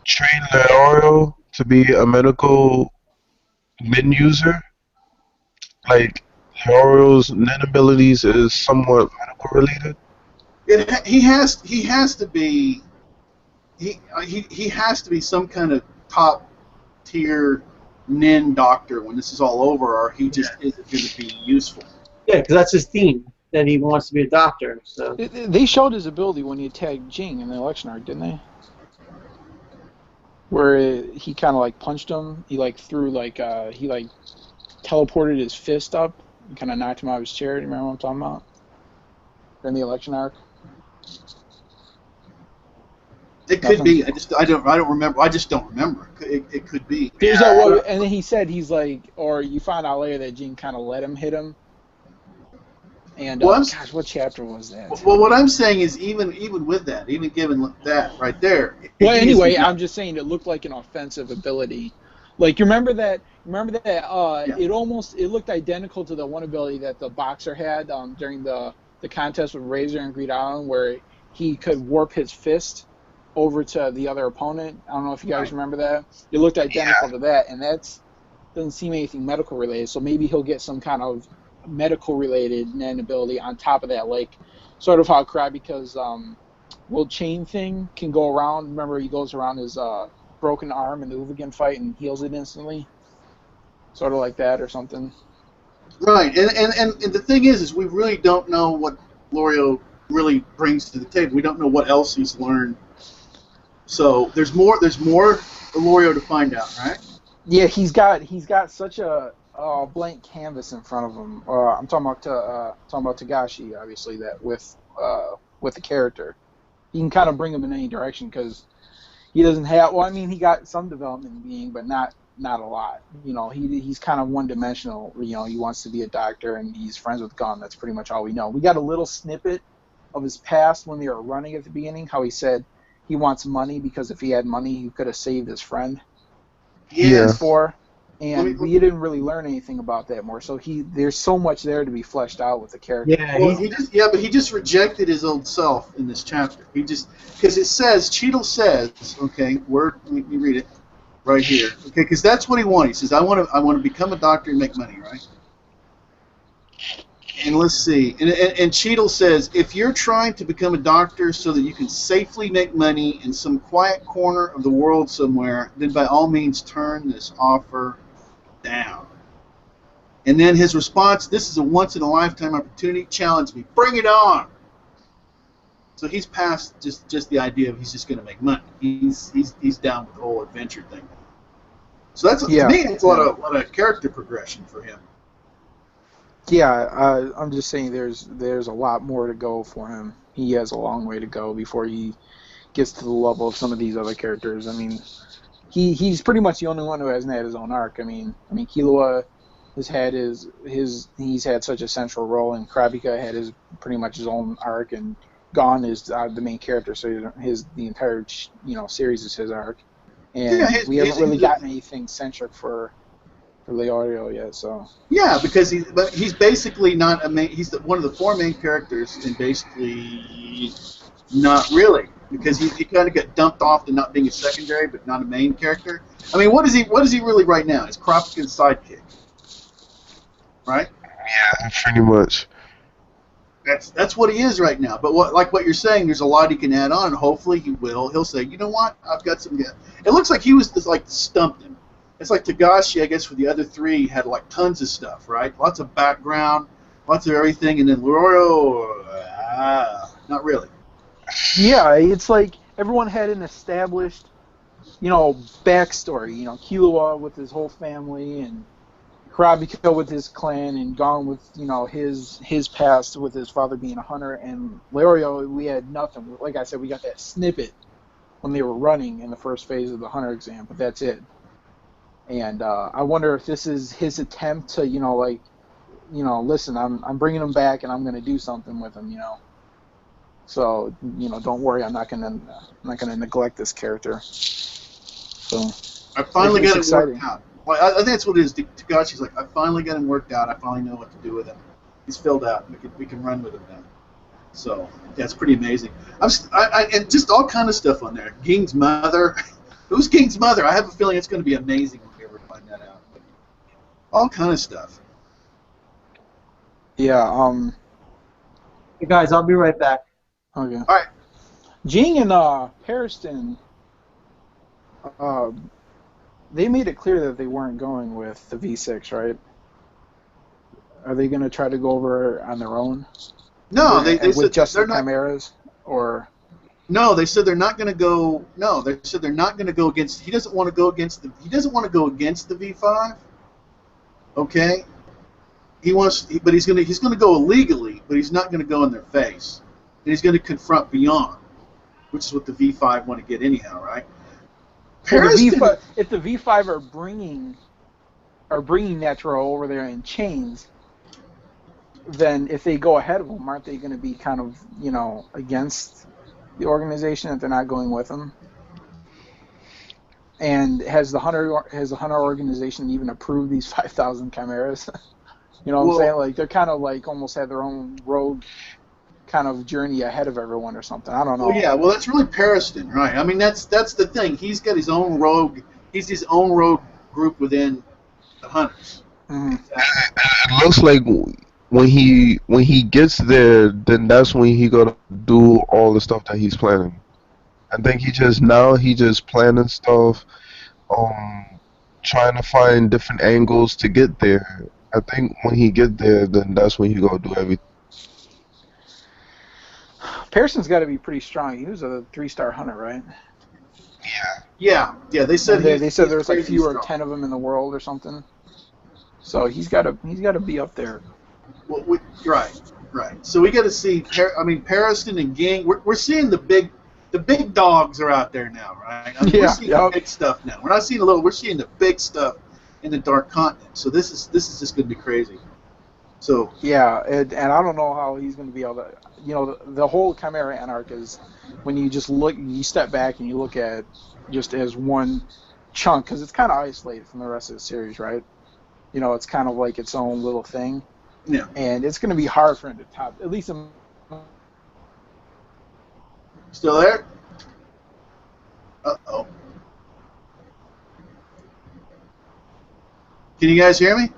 S2: train Leorio to be a medical min user? Like Leorio's nin abilities is somewhat medical related.
S1: He has to be some kind of top tier nin doctor when this is all over, or he just isn't going to be useful.
S3: Yeah, because that's his theme, that he wants to be a doctor. So
S4: they showed his ability when he attacked Ging in the election arc, didn't they? Where he kind of like punched him. He like threw he like teleported his fist up and kind of knocked him out of his chair. Do you remember what I'm talking about? In the election arc.
S1: It could be. I don't remember. I just don't remember. It could be.
S4: And then he said he's like, or you find out later that Ging kind of let him hit him. And gosh, what chapter was that?
S1: Well, what I'm saying is even with that, even given that right there.
S4: Well, anyway, I'm just saying it looked like an offensive ability. Like you remember that? It looked identical to the one ability that the boxer had during the contest with Razor and Greed Island, where he could warp his fist over to the other opponent. I don't know if you guys remember that. It looked identical to that, and that doesn't seem anything medical related. So maybe he'll get some kind of medical related nin ability on top of that, like sort of how Kurapika's chain thing can go around. Remember, he goes around his broken arm in the Uvigan fight and heals it instantly, sort of like that or something.
S1: Right, and the thing is we really don't know what Leorio really brings to the table. We don't know what else he's learned. So there's more Leorio to find out, right?
S4: Yeah, he's got such a blank canvas in front of him. I'm talking about Tagashi, obviously, that with the character, he can kind of bring him in any direction because he doesn't have. Well, I mean, he got some development in being, but not a lot. You know, he's kind of one-dimensional. You know, he wants to be a doctor and he's friends with Gun. That's pretty much all we know. We got a little snippet of his past when they were running at the beginning. How he said he wants money because if he had money, he could have saved his friend. Before. And we didn't really learn anything about that more. So there's so much there to be fleshed out with the character.
S1: Yeah, but he just rejected his old self in this chapter. Because it says, Cheadle says, okay, let me read it right here. Okay, because that's what he wanted. He says, I want to become a doctor and make money, right? And let's see. And Cheadle says, if you're trying to become a doctor so that you can safely make money in some quiet corner of the world somewhere, then by all means turn this offer down. And then his response, this is a once-in-a-lifetime opportunity. Challenge me. Bring it on. So he's past just the idea of he's just going to make money. He's down with the whole adventure thing. So that's to me, it's a lot of character progression for him.
S4: Yeah, I'm just saying there's a lot more to go for him. He has a long way to go before he gets to the level of some of these other characters. I mean, he's pretty much the only one who hasn't had his own arc. I mean, Killua has had he's had such a central role, and Kurapika had pretty much his own arc, and Gon is the main character, so the entire series is his arc. and
S1: Yeah,
S4: we haven't really gotten anything centric for Leorio yet. So
S1: yeah, because he's basically not a main. He's one of the four main characters, and basically not really, because he kind of got dumped off to not being a secondary, but not a main character. I mean, what is he? What is he really right now? He's Kurapika's sidekick, right?
S2: Yeah, pretty much.
S1: That's what he is right now. But what you're saying, there's a lot he can add on, and hopefully he will. He'll say, you know what, I've got some. It looks like he was just like stumped him. It's like Tagashi, I guess, for the other three had like tons of stuff, right? Lots of background, lots of everything, and then Leorio, not really.
S4: yeah, it's like everyone had an established, backstory. Killua with his whole family, and Kurapika with his clan, and Gon with his past with his father being a hunter, and Leorio, we had nothing. Like I said, we got that snippet when they were running in the first phase of the hunter exam, but that's it. And I wonder if this is his attempt to listen, I'm bringing him back, and I'm going to do something with him. So don't worry, I'm not gonna neglect this character. So
S1: I finally got it
S4: exciting.
S1: worked out. Well, I think that's what it is. Tagashi's like, I finally got him worked out. I finally know what to do with him. He's filled out. We can run with him now. So yeah, it's pretty amazing. And just all kind of stuff on there. Ging's mother. Who's Ging's mother? I have a feeling it's going to be amazing when we ever find that out. All kind of stuff.
S4: Yeah.
S3: Hey guys, I'll be right back.
S4: Okay.
S1: All right.
S4: Ging and Pariston, they made it clear that they weren't going with the V6, right? Are they going to try to go over on their own?
S1: No, they
S4: with
S1: said
S4: just
S1: they're
S4: the
S1: not.
S4: chimeras, or
S1: No, they said they're not going to go. No, they said they're not going to go against. He doesn't want to go against the. He doesn't want to go against the V5. Okay. He wants, but he's going to go illegally, but he's not going to go in their face, and he's going to confront beyond, which is what the V5 want to get anyhow, right?
S4: well, if the V5 are bringing Netro over there in chains, then if they go ahead of them, aren't they going to be kind of against the organization if they're not going with them? And has the hunter organization even approved these 5,000 chimeras? You know what I'm saying? Like they're kind of like almost had their own rogue kind of journey ahead of everyone or something. I don't know.
S1: Well, yeah. Well, that's really Pariston, right? I mean, that's the thing. He's got his own rogue. He's his own rogue group within the hunters.
S4: Mm-hmm.
S2: It looks like when he gets there, then that's when he gonna do all the stuff that he's planning. I think he just planning stuff, trying to find different angles to get there. I think when he get there, then that's when he gonna do everything.
S4: Pearson's got to be pretty strong. He was a 3-star hunter, right?
S1: Yeah. They said
S4: they said there was like
S1: crazy
S4: fewer
S1: strong.
S4: 10 of them in the world or something. So he's got to be up there.
S1: Well, right. So we got to see. Pariston and Ging. We're seeing the big dogs are out there now, right? We're seeing the big stuff now. We're not seeing We're seeing the big stuff in the Dark Continent. So this is just going to be crazy. So
S4: yeah, and I don't know how he's going to be able to. The whole Chimera Anarch is when you just you step back and you look at just as one chunk, because it's kind of isolated from the rest of the series, right? It's kind of like its own little thing.
S1: Yeah.
S4: And it's going to be hard for him to top, at least.
S1: Still there? Uh-oh. Can you guys hear me?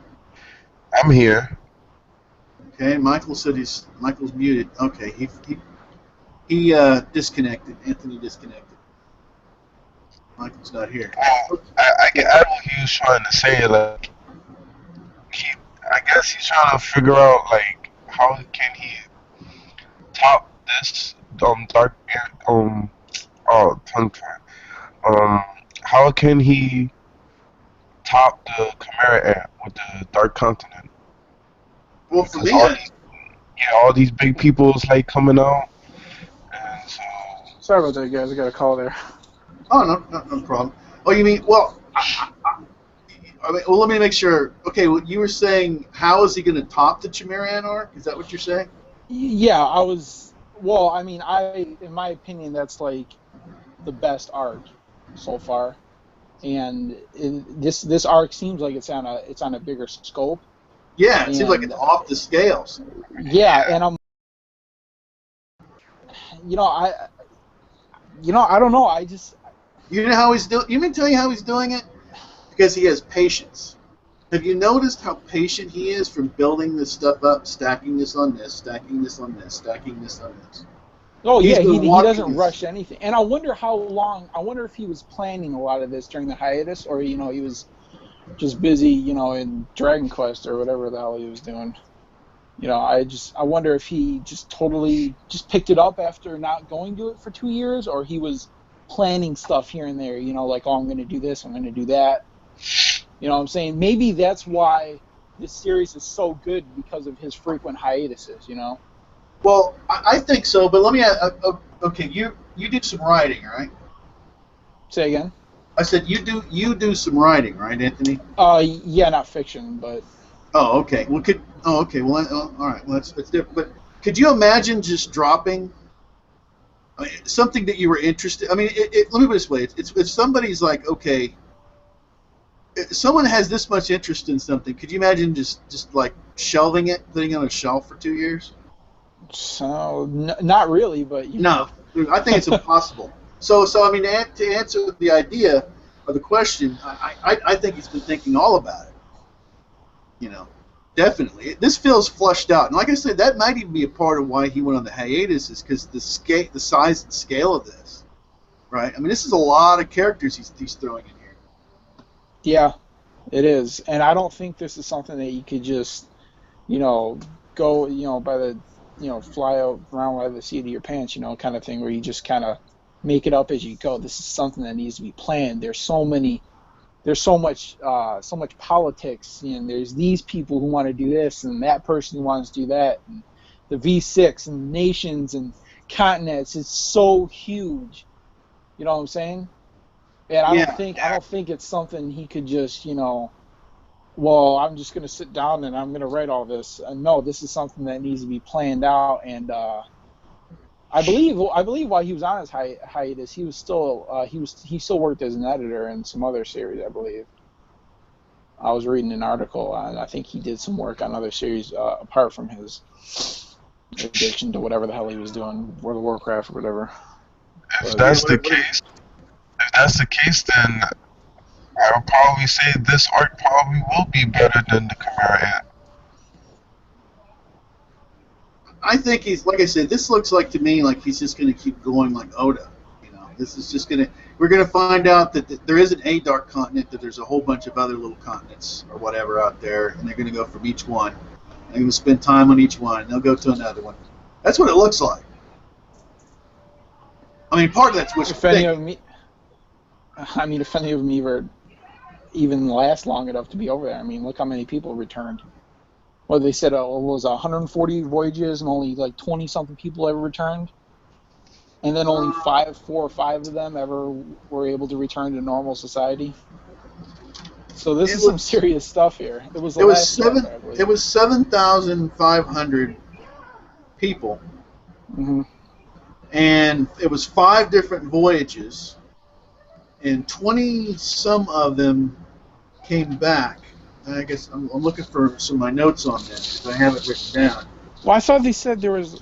S2: I'm here.
S1: Okay, Michael's muted. Okay, he disconnected. Anthony disconnected. Michael's not here.
S2: I get what he was trying to say. Like, I guess he's trying to figure out like how can he top this dark tongue how can he top the Chimera Ant with the Dark Continent?
S1: Well, for me,
S2: all these big people is like coming out, and so.
S4: Sorry about that, guys. I got a call there.
S1: Oh, no problem. Oh, you mean, well, let me make sure. Okay, well, you were saying, how is he going to top the Chimera Anarch? Is that what you're saying?
S4: Yeah, I was. Well, I mean, in my opinion, that's like the best arc so far. and this arc seems like it's on a bigger scope.
S1: Yeah, it seems like
S4: And
S1: it's off the scales.
S4: yeah, and I'm, you know, I don't know. I just,
S1: You know how he's doing? You mean tell you how he's doing it? Because he has patience. Have you noticed how patient he is from building this stuff up, stacking this on this, stacking this on this, stacking this on this?
S4: oh
S1: He's
S4: yeah,
S1: been
S4: he
S1: walking
S4: doesn't
S1: this.
S4: rush anything. And I wonder how long. I wonder if he was planning a lot of this during the hiatus, or he was just busy, in Dragon Quest or whatever the hell he was doing. I wonder if he just totally just picked it up after not going to it for 2 years, or he was planning stuff here and there. Like, oh, I'm going to do this, I'm going to do that. You know what I'm saying? Maybe that's why this series is so good, because of his frequent hiatuses.
S1: Well, I think so, but let me. Okay, you do some writing, right?
S4: Say again?
S1: I said you do some writing, right, Anthony?
S4: Yeah, not fiction, but
S1: Oh, okay. Well, okay. Well, all right. Well, that's different. But could you imagine just dropping something that you were interested? I mean, let me put it this way: it's if somebody's like, okay, if someone has this much interest in something, could you imagine just like shelving it, putting it on a shelf for 2 years?
S4: so not really, but
S1: No, I think it's impossible. So I mean, to answer the idea or the question, I think he's been thinking all about it. Definitely. This feels flushed out, and like I said, that might even be a part of why he went on the hiatus, is because the size and scale of this, right? I mean, this is a lot of characters he's throwing in here.
S4: yeah, it is. And I don't think this is something that you could just, go, by the, fly out around by the seat of your pants, kind of thing, where you just kind of make it up as you go. This is something that needs to be planned. There's so much politics, and there's these people who want to do this, and that person who wants to do that, and the V6 and nations and continents is so huge. You know what I'm saying? And
S1: Yeah,
S4: I don't think it's something he could just, well, I'm just going to sit down and I'm going to write all this. No, this is something that needs to be planned out. And I believe while he was on his hiatus, he was still he still worked as an editor in some other series. I believe I was reading an article, and I think he did some work on other series apart from his addiction to whatever the hell he was doing, World of Warcraft or whatever.
S2: If
S4: But
S1: yeah.
S2: that's the case, then I would probably say this arc probably will be better than the Chimera Ant.
S1: I think he's like I said. This looks like to me like he's just going to keep going like Oda. This is just going to. We're going to find out that there isn't a dark continent. That there's a whole bunch of other little continents or whatever out there, and they're going to go from each one. They're going to spend time on each one, and they'll go to another one. That's what it looks like. I mean, part of that's wishful
S4: if any
S1: thinking.
S4: if any of them even last long enough to be over there, I mean, look how many people returned. Well, they said it was 140 voyages, and only like 20 something people ever returned, and then only 4 or 5 of them ever were able to return to normal society. So this is some serious stuff here. It was the last chapter, I believe.
S1: It was 7,500 people,
S4: Mm-hmm.
S1: and it was 5 different voyages, and 20 some of them came back. I guess I'm looking for some of my notes on this because I have it written down.
S4: Well, I thought they said there was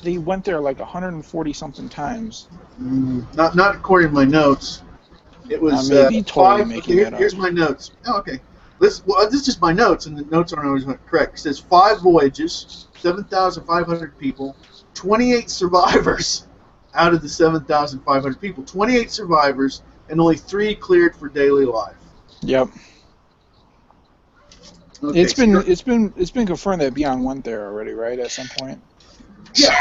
S4: they went there like 140 something times.
S1: Not according to my notes. It was
S4: I may be totally
S1: 5.
S4: making that up.
S1: Here's my notes. Oh, okay. This is just my notes, and the notes aren't always correct. It says 5 voyages, 7,500 people, 28 survivors out of the 7,500 people. 28 survivors, and only 3 cleared for daily life.
S4: Yep.
S1: Okay,
S4: It's been confirmed that Beyond went there already, right? At some point.
S1: Yeah.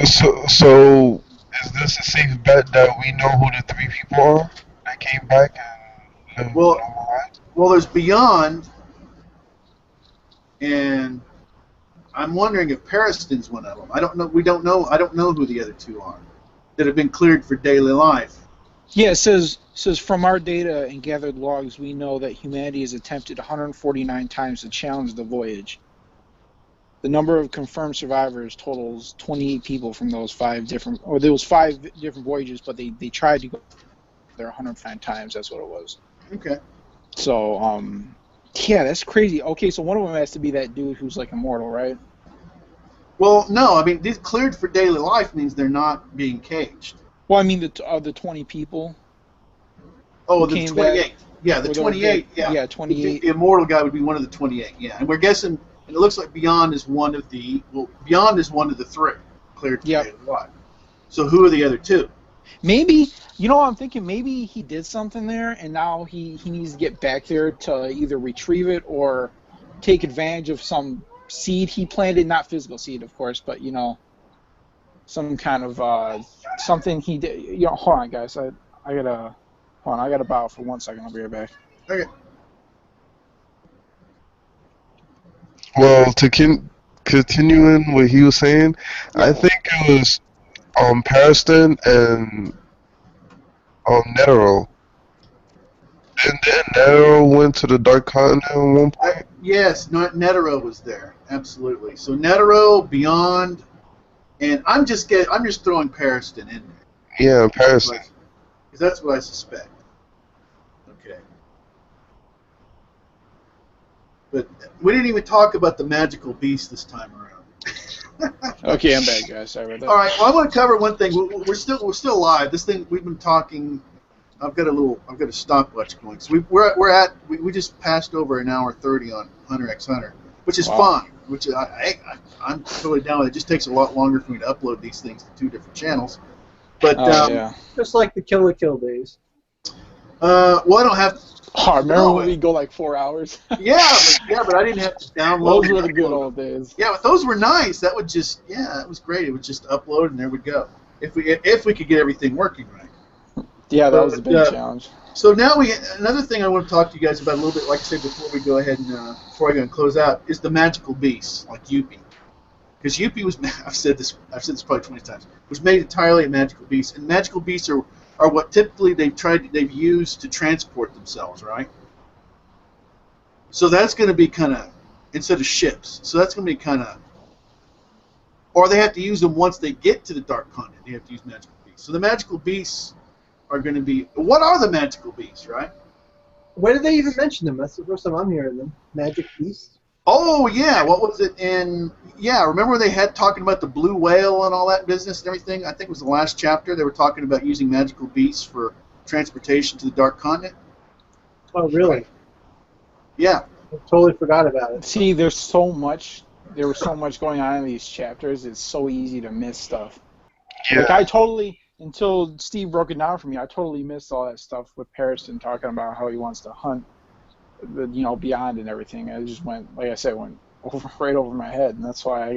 S2: So is this a safe bet that we know who the 3 people are that came back and
S1: Well, there's Beyond, and I'm wondering if Pariston's one of them. I don't know. We don't know. I don't know who the other 2 are that have been cleared for daily life.
S4: Yeah, it says from our data and gathered logs, we know that humanity has attempted 149 times to challenge the voyage. The number of confirmed survivors totals 28 people from those 5 different voyages, but they tried to go there 105 times. That's what it was.
S1: Okay.
S4: So, yeah, that's crazy. Okay, so one of them has to be that dude who's like immortal, right?
S1: Well, no, I mean, these cleared for daily life means they're not being caged.
S4: Well, I mean the 20 people.
S1: Oh,
S4: who
S1: the
S4: came
S1: 28.
S4: back,
S1: Yeah, the
S4: were those
S1: 28.
S4: the-
S1: Yeah,
S4: yeah, 28.
S1: The immortal guy would be one of the 28. Yeah, and we're guessing, and it looks like Beyond is one of the three cleared for
S4: Yep.
S1: daily life. So who are the other two?
S4: Maybe, you know what I'm thinking? Maybe he did something there, and now he needs to get back there to either retrieve it or take advantage of some seed he planted. Not physical seed, of course, but, you know, some kind of something he did. You know, hold on, guys. I gotta bow for 1 second. I'll be right back.
S1: Okay.
S2: Well, to continuing what he was saying, I think it was Pariston and Netero. Then Netero went to the Dark Continent at one point.
S1: Yes, Netero was there. Absolutely. So Netero, Beyond, and I'm just throwing Pariston in there.
S2: Yeah, Pariston.
S1: Because that's what I suspect. Okay. But we didn't even talk about the magical beast this time around.
S4: Okay, I'm back, guys. Sorry about that.
S1: All right. Well, I want to cover one thing. We're still live. This thing we've been talking. I've got a stopwatch going. So we just passed over an hour 30 on Hunter x Hunter, which is fine. Which I'm totally down with. It just takes a lot longer for me to upload these things to 2 different channels. But
S4: yeah.
S3: Just like the Kill la Kill days.
S1: Well, I don't have.
S4: Oh, remember when we go like 4 hours?
S1: Yeah, but I didn't have to download.
S4: Those were the good old days.
S1: Yeah, but those were nice. That would just that was great. It would just upload and there we go. If we could get everything working right.
S4: Yeah, that was a big challenge.
S1: So now another thing I want to talk to you guys about a little bit, like I said before we go ahead and before I go and close out, is the magical beasts like Yuppie. Because Yuppie was, I've said this probably 20 times, was made entirely of magical beasts, and magical beasts are what typically they've used to transport themselves, right? So that's going to be kind of, instead of ships, so that's going to be kind of, or they have to use them once they get to the Dark Continent. They have to use magical beasts. So the magical beasts are going to be, what are the magical beasts, right?
S3: When did they even mention them? That's the first time I'm hearing them. Magic beasts.
S1: Oh yeah, what was it in? Yeah, remember they had talking about the blue whale and all that business and everything. I think it was the last chapter. They were talking about using magical beasts for transportation to the Dark Continent.
S3: Oh really?
S1: Yeah.
S3: I totally forgot about it.
S4: See, there was so much going on in these chapters. It's so easy to miss stuff.
S2: Yeah.
S4: Like until Steve broke it down for me, I totally missed all that stuff with Pariston talking about how he wants to hunt, Beyond and everything. It just went, like I said, right over my head, and that's why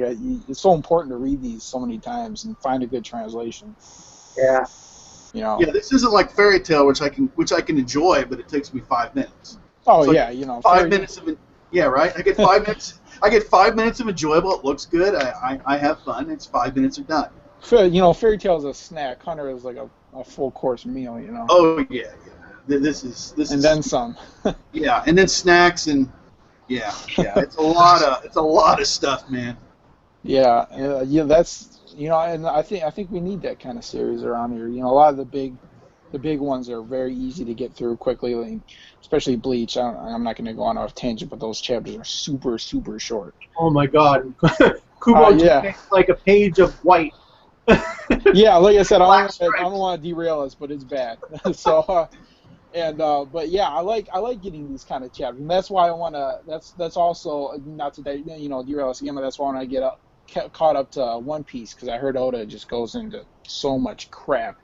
S4: it's so important to read these so many times and find a good translation.
S3: Yeah.
S1: Yeah, this isn't like Fairy Tale, which I can enjoy, but it takes me 5 minutes.
S4: Oh
S1: so
S4: yeah,
S1: 5 minutes of it. Yeah, right. I get 5 minutes. I get 5 minutes of enjoyable. It looks good. I have fun. It's 5 minutes are done.
S4: Fairy Tale is a snack. Hunter is like a full course meal.
S1: Oh yeah. This is
S4: then some.
S1: Yeah, and then snacks and yeah. It's a lot of stuff, man.
S4: Yeah. That's and I think we need that kind of series around here. A lot of the big ones are very easy to get through quickly, like, especially Bleach. I'm not going to go on a tangent, but those chapters are super, super short.
S3: Oh my God, Kubo
S4: makes
S3: like a page of white.
S4: Yeah, like I said, I
S3: Black
S4: don't want to derail us, but it's bad. So, but yeah, I like getting these kind of chapters, and that's why I want to. That's also not to derail us again, but that's why I want to get caught up to One Piece, because I heard Oda just goes into so much crap,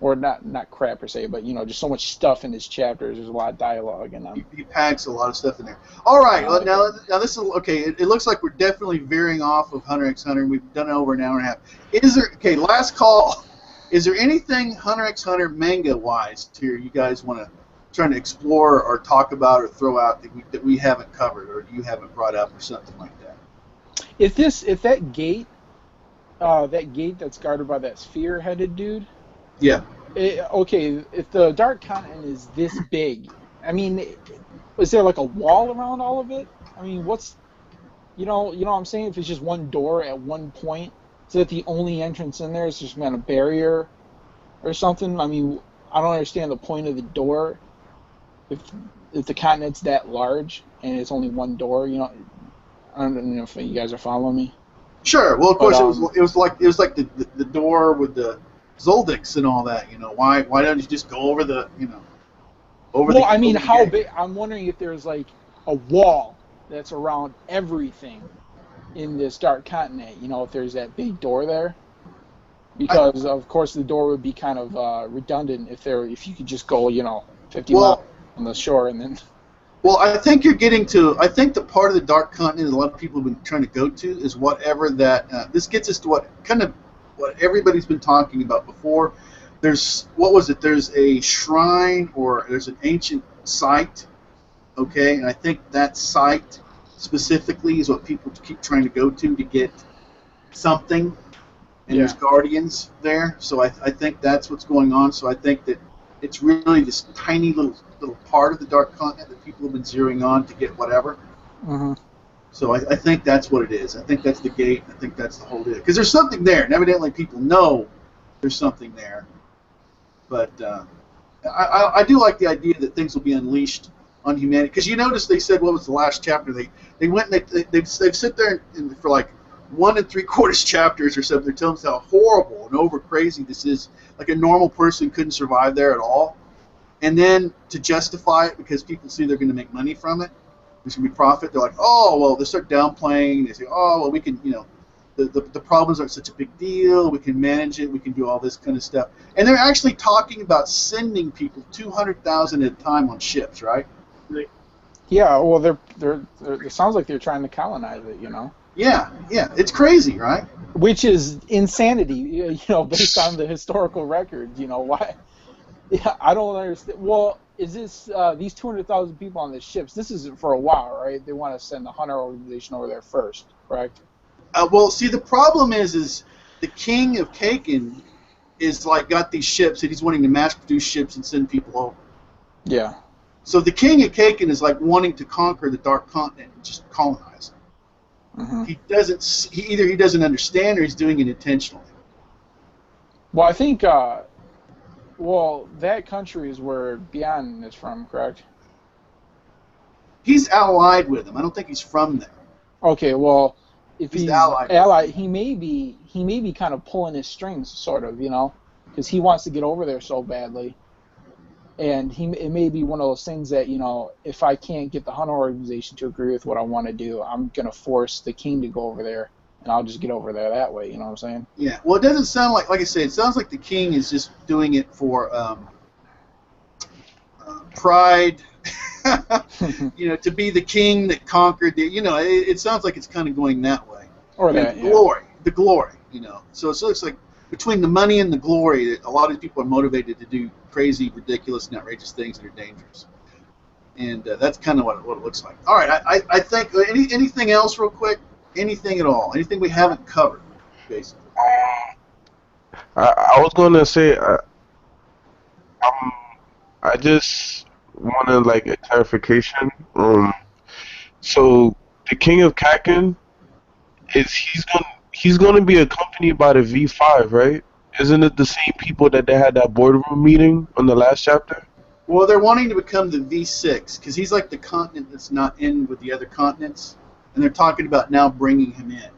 S4: or not crap per se, but just so much stuff in his chapters. There's a lot of dialogue in them.
S1: He packs a lot of stuff in there. All right, well, now this is okay. It looks like we're definitely veering off of Hunter x Hunter. We've done it over an hour and a half. Last call. Is there anything Hunter x Hunter manga wise here you guys want to try to explore or talk about or throw out that we haven't covered or you haven't brought up or something like that?
S4: If that gate that's guarded by that sphere-headed dude.
S1: Yeah.
S4: Okay, if the Dark Continent is this big, I mean, is there like a wall around all of it? I mean, what's, what I'm saying? If it's just one door at one point, is that the only entrance in there is just a barrier or something? I mean, I don't understand the point of the door if the continent's that large and it's only one door. I don't know if you guys are following me.
S1: Sure. Well, of
S4: But
S1: course, it was like the door with the Zoldycks and all that. Why don't you just go over the over
S4: well,
S1: the
S4: I mean,
S1: over the
S4: how
S1: gate?
S4: big? I'm wondering if there's like a wall that's around everything in this dark continent. If there's that big door there,
S1: I,
S4: because of course the door would be kind of redundant if you could just go 50 miles
S1: well,
S4: on the shore and then.
S1: Well, I think you're getting to. I think the part of the dark continent that a lot of people have been trying to go to is whatever that. This gets us to what everybody's been talking about before. What was it? There's a shrine or there's an ancient site. Okay, and I think that site specifically is what people keep trying to go to get something. And there's
S4: Yeah.
S1: guardians there, so I think that's what's going on. So I think that it's really this tiny little part of the dark continent that people have been zeroing on to get whatever.
S4: Hmm.
S1: So I think that's what it is. I think that's the gate. I think that's the whole deal. Because there's something there, and evidently people know there's something there. But I do like the idea that things will be unleashed on humanity. Because you notice they said, what was the last chapter? They went and they've sit there for like 1 3/4 chapters or something. They're telling us how horrible and over crazy this is. Like a normal person couldn't survive there at all. And then to justify it because people see they're going to make money from it, there's going to be profit. They're like, oh well, they start downplaying. They say, oh well, we can, the problems aren't such a big deal. We can manage it. We can do all this kind of stuff. And they're actually talking about sending people 200,000 at a time on ships, right?
S4: Yeah. Well, it sounds like they're trying to colonize it.
S1: Yeah, it's crazy, right?
S4: Which is insanity. Based on the historical records. Why? Yeah, I don't understand. Well, is this these 200,000 people on the ships? This isn't for a while, right? They want to send the hunter organization over there first, correct?
S1: Well, see, the problem is the king of Kakin is like got these ships and he's wanting to mass produce ships and send people over.
S4: Yeah.
S1: So the king of Kakin is like wanting to conquer the dark continent and just colonize it.
S4: Mm-hmm.
S1: Either he doesn't understand or he's doing it intentionally.
S4: Well, I think that country is where Bian is from, correct?
S1: He's allied with him. I don't think he's from there.
S4: Okay, well, if he's
S1: allied,
S4: he may be kind of pulling his strings, sort of, because he wants to get over there so badly, and it may be one of those things that if I can't get the hunter organization to agree with what I want to do, I'm gonna force the king to go over there, and I'll just get over there that way. You know what I'm saying?
S1: Yeah. Well, it doesn't sound like I say, it sounds like the king is just doing it for pride. To be the king that conquered it sounds like it's kind of going that way.
S4: Or that,
S1: the glory, So it looks like between the money and the glory, a lot of people are motivated to do crazy, ridiculous, and outrageous things that are dangerous. And that's kind of what it looks like. All right, I think anything else real quick? Anything at all? Anything we haven't covered, basically?
S2: I was gonna say I just wanted like a clarification. So the King of Kakin he's gonna be accompanied by the V5, right? Isn't it the same people that they had that boardroom meeting on the last chapter?
S1: Well, they're wanting to become the V6 because he's like the continent that's not in with the other continents, and they're talking about now bringing him in.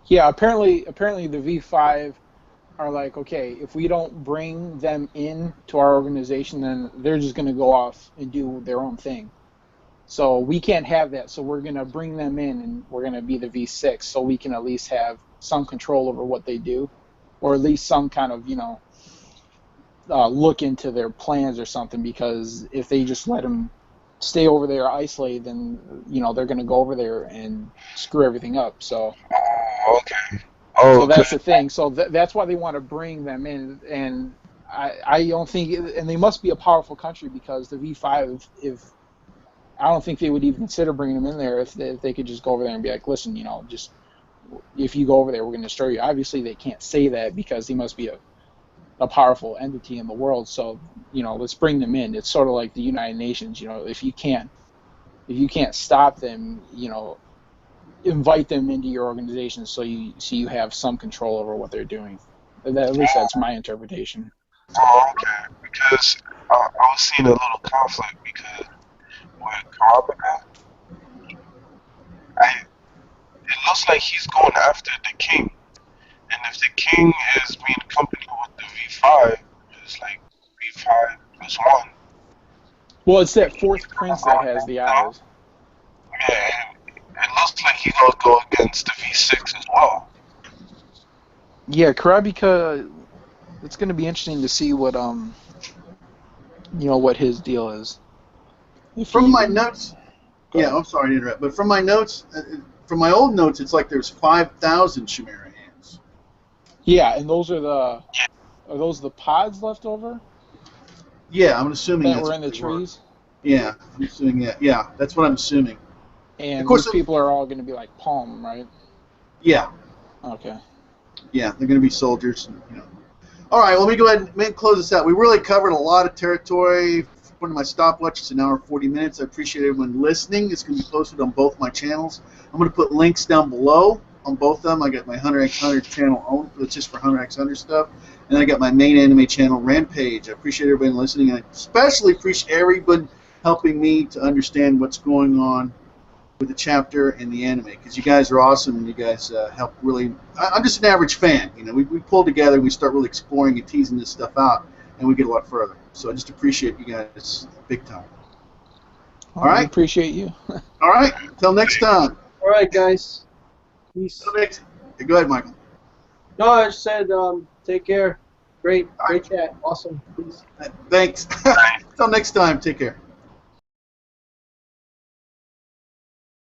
S4: Yeah, apparently the V5 are like, okay, if we don't bring them in to our organization, then they're just going to go off and do their own thing. So we can't have that. So we're going to bring them in, and we're going to be the V6, so we can at least have some control over what they do, or at least some kind of, look into their plans or something. Because if they just let them stay over there isolated, then they're going to go over there and screw everything up. So.
S2: Okay. Oh,
S4: so that's the thing. So that's why they want to bring them in, and I don't think, and they must be a powerful country because the V5, if I don't think they would even consider bringing them in there if they could just go over there and be like, listen, just if you go over there, we're going to destroy you. Obviously, they can't say that because they must be a powerful entity in the world. So let's bring them in. It's sort of like the United Nations. If you can't stop them, invite them into your organization so you have some control over what they're doing. At least that's my interpretation.
S2: okay. because I was seeing a little conflict because with kurapika, it looks like he's going after the king, and if the king is being accompanied with the V5, it's like V5 plus one.
S4: Well, it's that fourth prince that has the eyes.
S2: Yeah, it looks like he's gonna go against the V6 as well.
S4: Yeah, Kurapika. It's going to be interesting to see what what his deal is.
S1: From my notes, yeah, I'm sorry to interrupt, but from my notes, from my old notes, it's like there's 5,000 Chimera hands.
S4: Yeah, and those are the pods left over
S1: Yeah, I'm assuming
S4: that
S1: that's
S4: were in the
S1: what they were.
S4: trees?
S1: Yeah, I'm assuming that. Yeah, that's what I'm assuming.
S4: And
S1: of course,
S4: these people are all going to be like palm, right?
S1: Yeah.
S4: Okay.
S1: Yeah, they're going to be soldiers. All right, well, let me go ahead and close this out. We really covered a lot of territory. According to my stopwatch, it's an hour and 40 minutes. I appreciate everyone listening. It's going to be posted on both my channels. I'm going to put links down below on both of them. I got my Hunter x Hunter channel owned, that's just for Hunter x Hunter stuff. And I got my main anime channel, Rampage. I appreciate everybody listening, and I especially appreciate everyone helping me to understand what's going on with the chapter and the anime, because you guys are awesome and you guys help really. I'm just an average fan. We pull together and we start really exploring and teasing this stuff out, and we get a lot further. So I just appreciate you guys big time.
S4: All right. I appreciate you.
S1: All right. Until next time.
S3: All right, guys. Peace.
S1: Go ahead, Michael.
S3: No, I just said take care. Great chat. Awesome. Peace.
S1: Thanks. Until next time. Take care.